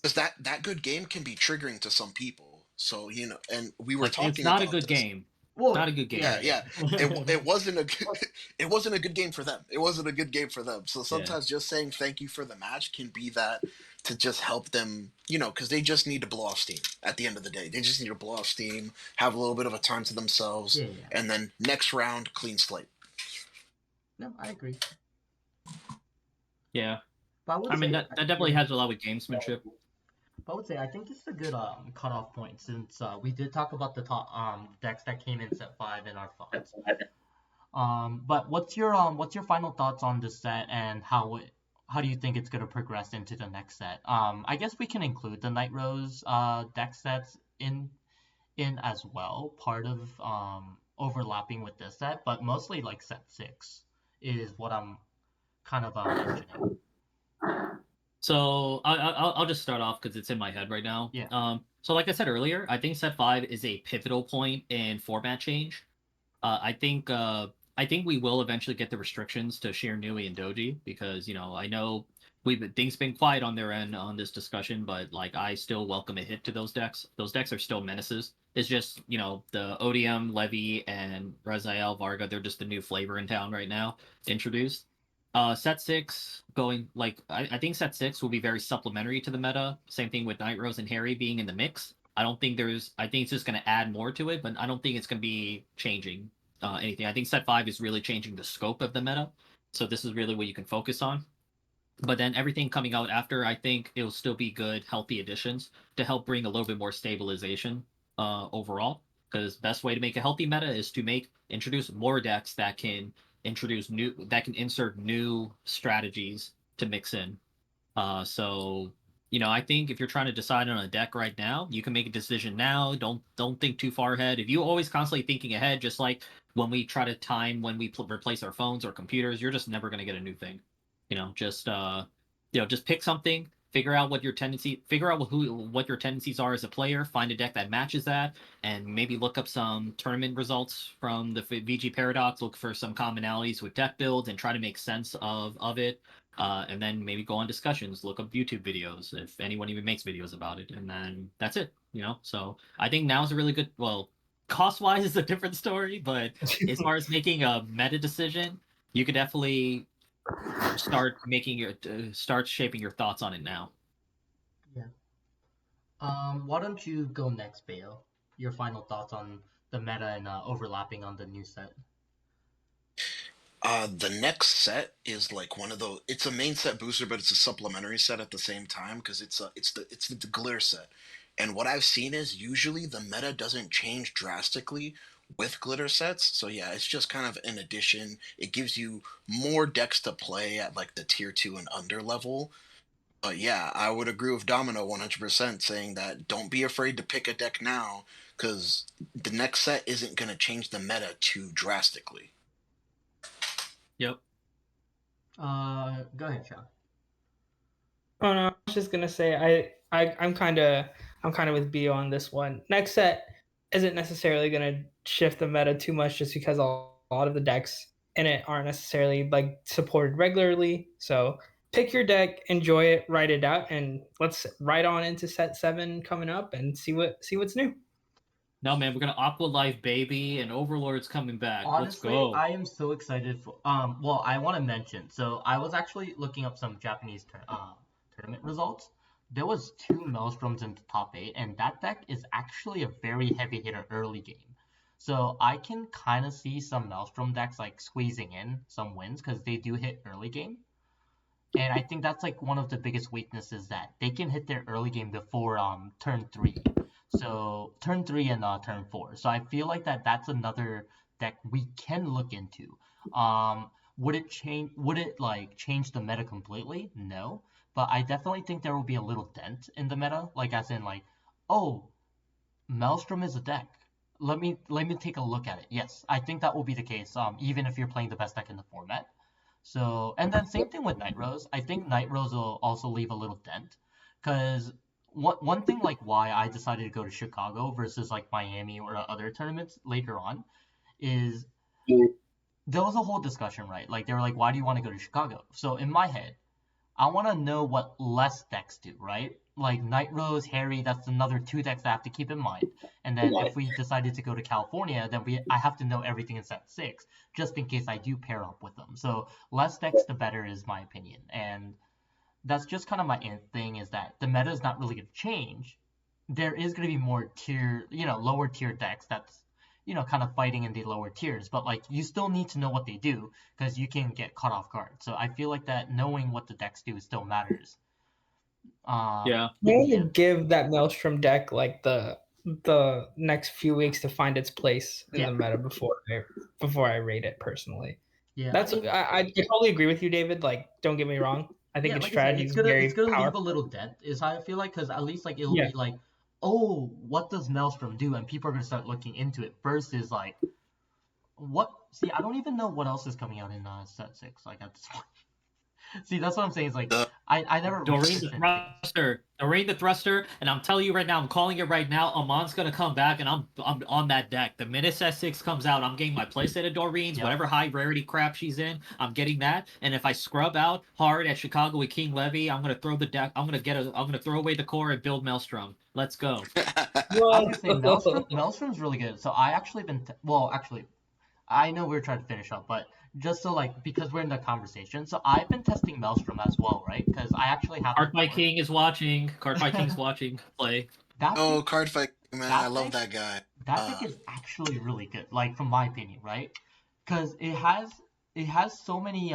because that good game can be triggering to some people. So and we were Like, it's talking not a about good this. game. Well, Not a good game. yeah, Yeah, yeah. yeah. It wasn't a good, it wasn't a good game for them. It wasn't a good game for them. So Yeah. sometimes just saying thank you for the match can be that to just help them, because they just need to blow off steam at the end of the day. They just need to blow off steam, have a little bit of a time to themselves, Yeah, yeah. and then next round, clean slate. No, I agree. Yeah. But I would I mean, say, that definitely yeah. has a lot with gamesmanship. But I would say I think this is a good cutoff point since we did talk about the top decks that came in set 5 in our thoughts. But what's your final thoughts on this set and how do you think it's gonna progress into the next set? I guess we can include the Night Rose deck sets in as well, part of overlapping with this set, but mostly like set 6 is what I'm kind of mentioning. So I'll just start off because it's in my head right now. Yeah. So like I said earlier, I think set 5 is a pivotal point in format change. I think we will eventually get the restrictions to Sheer Nui and Doji because I know things been quiet on their end on this discussion, but like I still welcome a hit to those decks. Those decks are still menaces. It's just the ODM, Levy, and Raziel Varga. They're just the new flavor in town right now, introduced. Set 6 going like I think set 6 will be very supplementary to the meta. Same thing with Night Rose and Harry being in the mix. I think it's just going to add more to it, but I don't think it's going to be changing anything. I think set 5 is really changing the scope of the meta. So this is really what you can focus on. But then everything coming out after, I think it'll still be good, healthy additions to help bring a little bit more stabilization overall. Because best way to make a healthy meta is to introduce more decks that can insert new strategies to mix in. So I think if you're trying to decide on a deck right now, you can make a decision now. Don't think too far ahead. If you always constantly thinking ahead, just like when we try to time when we replace our phones or computers, you're just never gonna get a new thing. Just pick something, figure out what your what your tendencies are as a player, find a deck that matches that, and maybe look up some tournament results from the VG Paradox. Look for some commonalities with deck builds and try to make sense of it. And then maybe go on discussions, look up YouTube videos if anyone even makes videos about it, and then that's it. So I think now is a really good. Well, cost wise is a different story, but as far as making a meta decision, you could definitely start shaping your thoughts on it now. Yeah. Why don't you go next, Bale? Your final thoughts on the meta and overlapping on the new set. The next set is like one of those. It's a main set booster, but it's a supplementary set at the same time because it's the glitter set. And what I've seen is usually the meta doesn't change drastically with glitter sets. So yeah, it's just kind of an addition. It gives you more decks to play at like the tier 2 and under level. Yeah, I would agree with Domino 100% saying that don't be afraid to pick a deck now because the next set isn't going to change the meta too drastically. Yep. Go ahead, Sean. Oh no, I was just gonna say I'm kind of with Bio on this one. Next set isn't necessarily gonna shift the meta too much just because a lot of the decks in it aren't necessarily like supported regularly. So pick your deck, enjoy it, write it out, and let's ride on into set 7 coming up and see what's new. No, man, we're gonna Aqua Life, baby, and Overlord's coming back. Let's Honestly, go. I am so excited for. Well, I want to mention. So I was actually looking up some Japanese tournament results. There was 2 Maelstroms in the top 8, and that deck is actually a very heavy hitter early game. So I can kind of see some Maelstrom decks like squeezing in some wins because they do hit early game. And I think that's like one of the biggest weaknesses that they can hit their early game before turn 3. So turn 3 and turn 4. So I feel like that's another deck we can look into. Would it change? Would it like change the meta completely? No, but I definitely think there will be a little dent in the meta, like as in like, oh, Maelstrom is a deck. Let me take a look at it. Yes, I think that will be the case. Even if you're playing the best deck in the format. So, and then same thing with Night Rose. I think Night Rose will also leave a little dent, because one thing like why I decided to go to Chicago versus like Miami or other tournaments later on is there was a whole discussion, right? Like they were like, why do you want to go to Chicago? So in my head, I want to know what less decks do, right? Like Night Rose, Harry, that's another 2 decks I have to keep in mind. And then if we decided to go to California, then I have to know everything in set 6, just in case I do pair up with them. So less decks, the better is my opinion. And that's just kind of my thing is that the meta is not really going to change. There is going to be more lower tier decks that's, kind of fighting in the lower tiers, but like you still need to know what they do because you can get caught off guard. So I feel like that knowing what the decks do still matters. Yeah. I'm gonna give that Maelstrom deck like the next few weeks to find its place in the meta before I rate it personally. Yeah, That's I mean, I totally agree with you, David. Like, don't get me wrong. I think its like I said, strategy it's is gonna very leave a powerful. little dent. Is how I feel like because at least like it'll Yeah. be like, oh, what does Maelstrom do, and people are gonna start looking into it. Versus like, what? See, I don't even know what else is coming out in set 6. Like at this point. See, that's what I'm saying. Is like I never Doreen researched the anything. Thruster. Doreen the Thruster, and I'm telling you right now, I'm calling it right now. Amon's gonna come back, and I'm on that deck. The minute set 6 comes out, I'm getting my playset of Doreen's, Yep. whatever high rarity crap she's in, I'm getting that. And if I scrub out hard at Chicago with King Levy, I'm gonna throw the deck. I'm gonna throw away the core and build Maelstrom. Let's go. I was gonna say Maelstrom's really good. So I actually actually, I know we were trying to finish up, but just so like because we're in the conversation, so I've been testing Maelstrom as well, right? Because I actually have the Cardfight core. King is watching. Cardfight King's watching play. That Oh, thing, Cardfight, man, I that love deck, that guy. that deck is actually really good. Like from my opinion, right? Because it has so many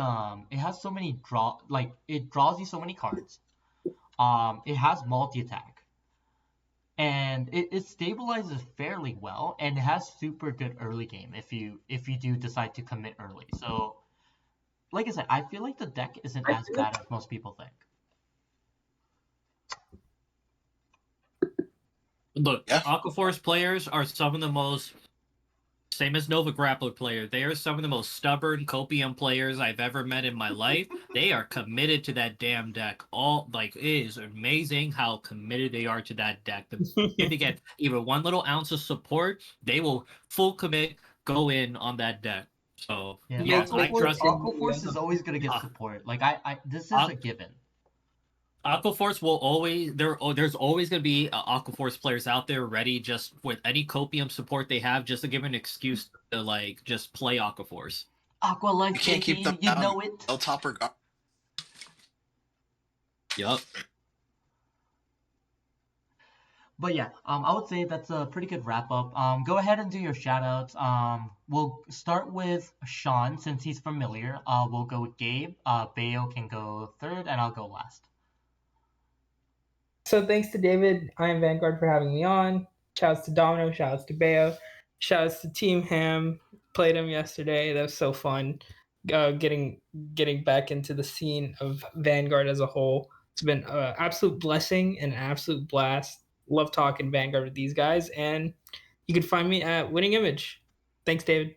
draw like it draws you so many cards. It has multi attack. And it stabilizes fairly well and it has super good early game if you do decide to commit early. So like I said, I feel like the deck isn't as bad as most people think. Look, Yeah. Aquaforce players are some of the most, same as Nova Grappler player, they are some of the most stubborn Copium players I've ever met in my life. They are committed to that damn deck. It is amazing how committed they are to that deck. If they get even 1 little ounce of support, they will full commit, go in on that deck. So Yeah, yeah, I trust Aquaforce is always gonna get support. Like this is a given. Aquaforce will always there's always going to be Aquaforce players out there ready just with any copium support they have just to give an excuse to like just play Aquaforce. Aqua Life, You can't keep them you down. know it. El Topper. Yup. But yeah, I would say that's a pretty good wrap up. Go ahead and do your shout outs. We'll start with Sean since he's familiar. We'll go with Gabe. Bayo can go third, and I'll go last. So thanks to David, Iamvanguard for having me on. Shouts to Domino, shouts to Bayo, shouts to Team Ham. Played him yesterday. That was so fun. Getting back into the scene of Vanguard as a whole. It's been an absolute blessing and an absolute blast. Love talking Vanguard with these guys, and you can find me at Winning Image. Thanks, David.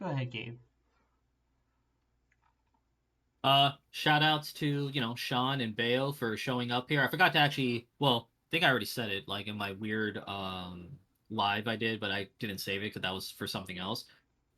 Go ahead, Gabe. Shout outs to, Sean and Beo for showing up here. I forgot to actually, well, I think I already said it, like in my weird live I did, but I didn't save it because that was for something else.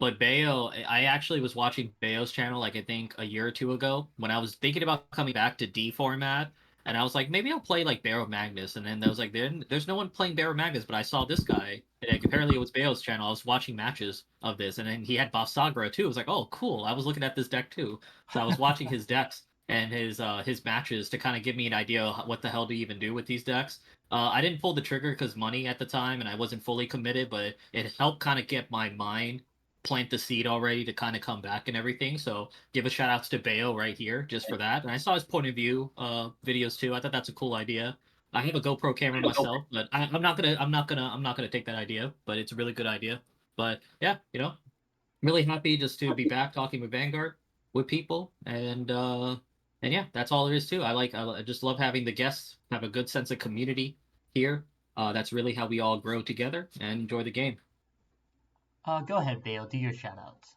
But Beo, I actually was watching Beo's channel, like I think a year or two ago, when I was thinking about coming back to D format, and I was like, maybe I'll play like Bear of Magnus, and then there was like, there's no one playing Bear of Magnus, but I saw this guy, and like, apparently it was Beo's channel. I was watching matches of this, and then he had Bosagra too. I was like, oh, cool. I was looking at this deck too, so I was watching his decks and his matches to kind of give me an idea of what the hell to even do with these decks. I didn't pull the trigger because money at the time, and I wasn't fully committed, but it helped kind of get my mind plant the seed already to kind of come back and everything. So give a shout outs to Bayo right here just for that. And I saw his point of view videos too. I thought that's a cool idea. I have a GoPro camera myself, but I'm not gonna take that idea. But it's a really good idea. But yeah, really happy just to be back talking with Vanguard with people, and yeah, that's all there is too. I just love having the guests have a good sense of community here. That's really how we all grow together and enjoy the game. Go ahead, Bale. Do your shoutouts.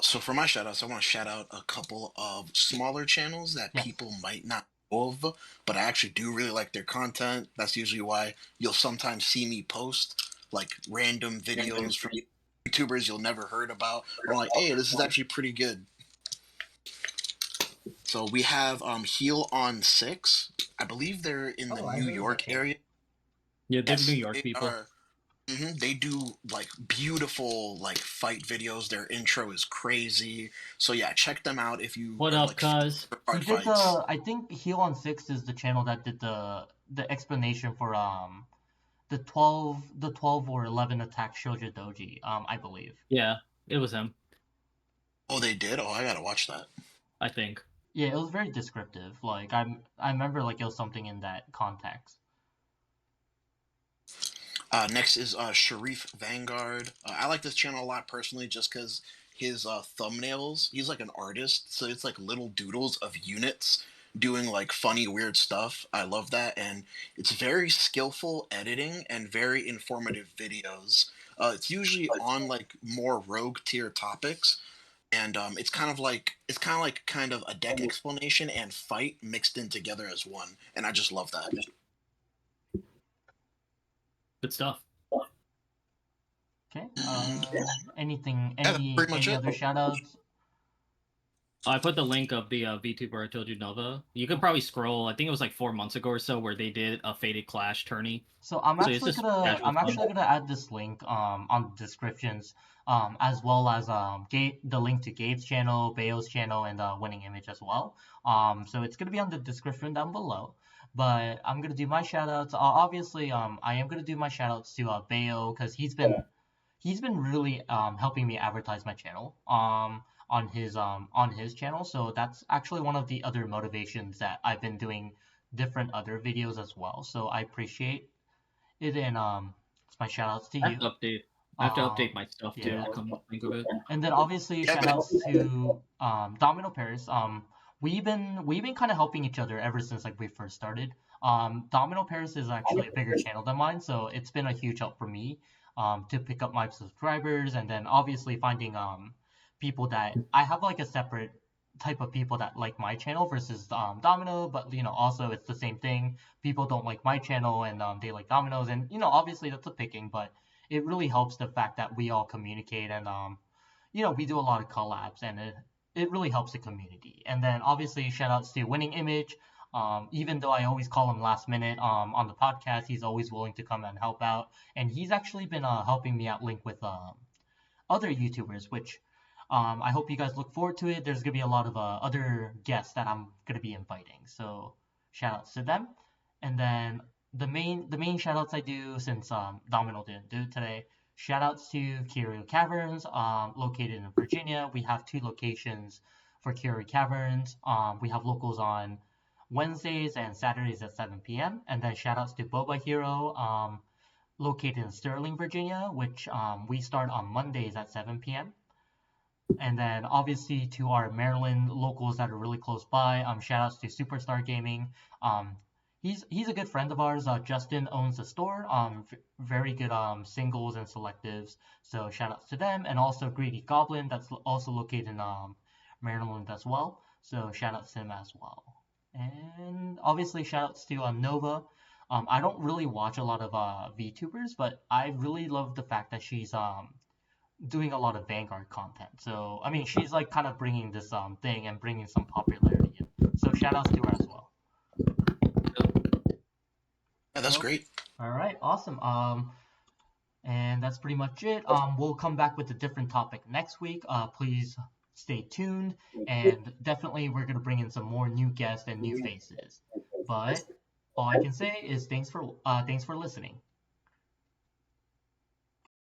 So for my shoutouts, I want to shout out a couple of smaller channels that Yes. people might not know of, but I actually do really like their content. That's usually why you'll sometimes see me post like random videos from YouTubers you'll never heard about. I'm like, hey, this is actually pretty good. So we have Heal on 6. I believe they're in the I New heard York that. area. Yeah, they're Yes, New York they people. are. They do like beautiful like fight videos. Their intro is crazy. So yeah, check them out if you What are up, like cuz? for He card did fights. I think Heal on 6 is the channel that did the explanation for the 12 or 11 attack Shoujo Doji, I believe. Yeah, it was him, Oh, they did. Oh, I gotta watch that. I think. Yeah, it was very descriptive. Like I remember like it was something in that context. Next is Sharif Vanguard. I like this channel a lot personally, just because his thumbnails. He's like an artist, so it's like little doodles of units doing like funny, weird stuff. I love that, and it's very skillful editing and very informative videos. It's usually on like more rogue tier topics, and it's kind of a deck explanation and fight mixed in together as one, and I just love that. Good stuff. Okay. Yeah, that's pretty much Any it. other shoutouts? I put the link of the VTuber I told you, Nova. You can probably scroll. I think it was like 4 months ago or so where they did a Faded Clash tourney. So I'm So it's actually just gonna casual I'm fun. actually gonna add this link on the descriptions as well as the link to Gabe's channel, Bayo's channel, and Winning Image as well. So it's gonna be on the description down below. But I'm gonna do my shoutouts. Obviously I am gonna do my shoutouts to Bayo because he's been really helping me advertise my channel on his channel. So that's actually one of the other motivations that I've been doing different other videos as well. So I appreciate it, and it's my shout outs to I have you. to update. I have to Um, update my stuff too. yeah. Come to think of it. And then obviously Yeah, shout outs to Domino Paris. We've been kind of helping each other ever since like we first started. Domino Paris is actually a bigger channel than mine, so it's been a huge help for me to pick up my subscribers, and then obviously finding people that I have like a separate type of people that like my channel versus Domino, but also it's the same thing. People don't like my channel and they like Domino's, and obviously that's a picking, but it really helps the fact that we all communicate and we do a lot of collabs, and it really helps the community. And then obviously shout outs to Winning Image. Even though I always call him last minute on the podcast, he's always willing to come and help out, and he's actually been helping me out link with other YouTubers, which I hope you guys look forward to it. There's gonna be a lot of other guests that I'm gonna be inviting, so shout outs to them. And then the main shout outs I do, since Domino didn't do it today. Shout outs to Kiryu Caverns, located in Virginia. We have 2 locations for Kiryu Caverns. We have locals on Wednesdays and Saturdays at 7 p.m. And then shout outs to Boba Hero, located in Sterling, Virginia, which we start on Mondays at 7 p.m. And then obviously to our Maryland locals that are really close by, shout outs to Superstar Gaming. Um, he's a good friend of ours. Justin owns the store. Very good singles and selectives. So shout outs to them, and also Greedy Goblin that's also located in Maryland as well. So shout outs to him as well. And obviously shout outs to Nova. I don't really watch a lot of VTubers, but I really love the fact that she's doing a lot of Vanguard content. So I mean, she's like kind of bringing this thing and bringing some popularity in. So shout outs to her as well. Yeah, that's So, great. all right, awesome. And that's pretty much it. We'll come back with a different topic next week. Please stay tuned, and definitely we're gonna bring in some more new guests and new faces. But all I can say is thanks for listening.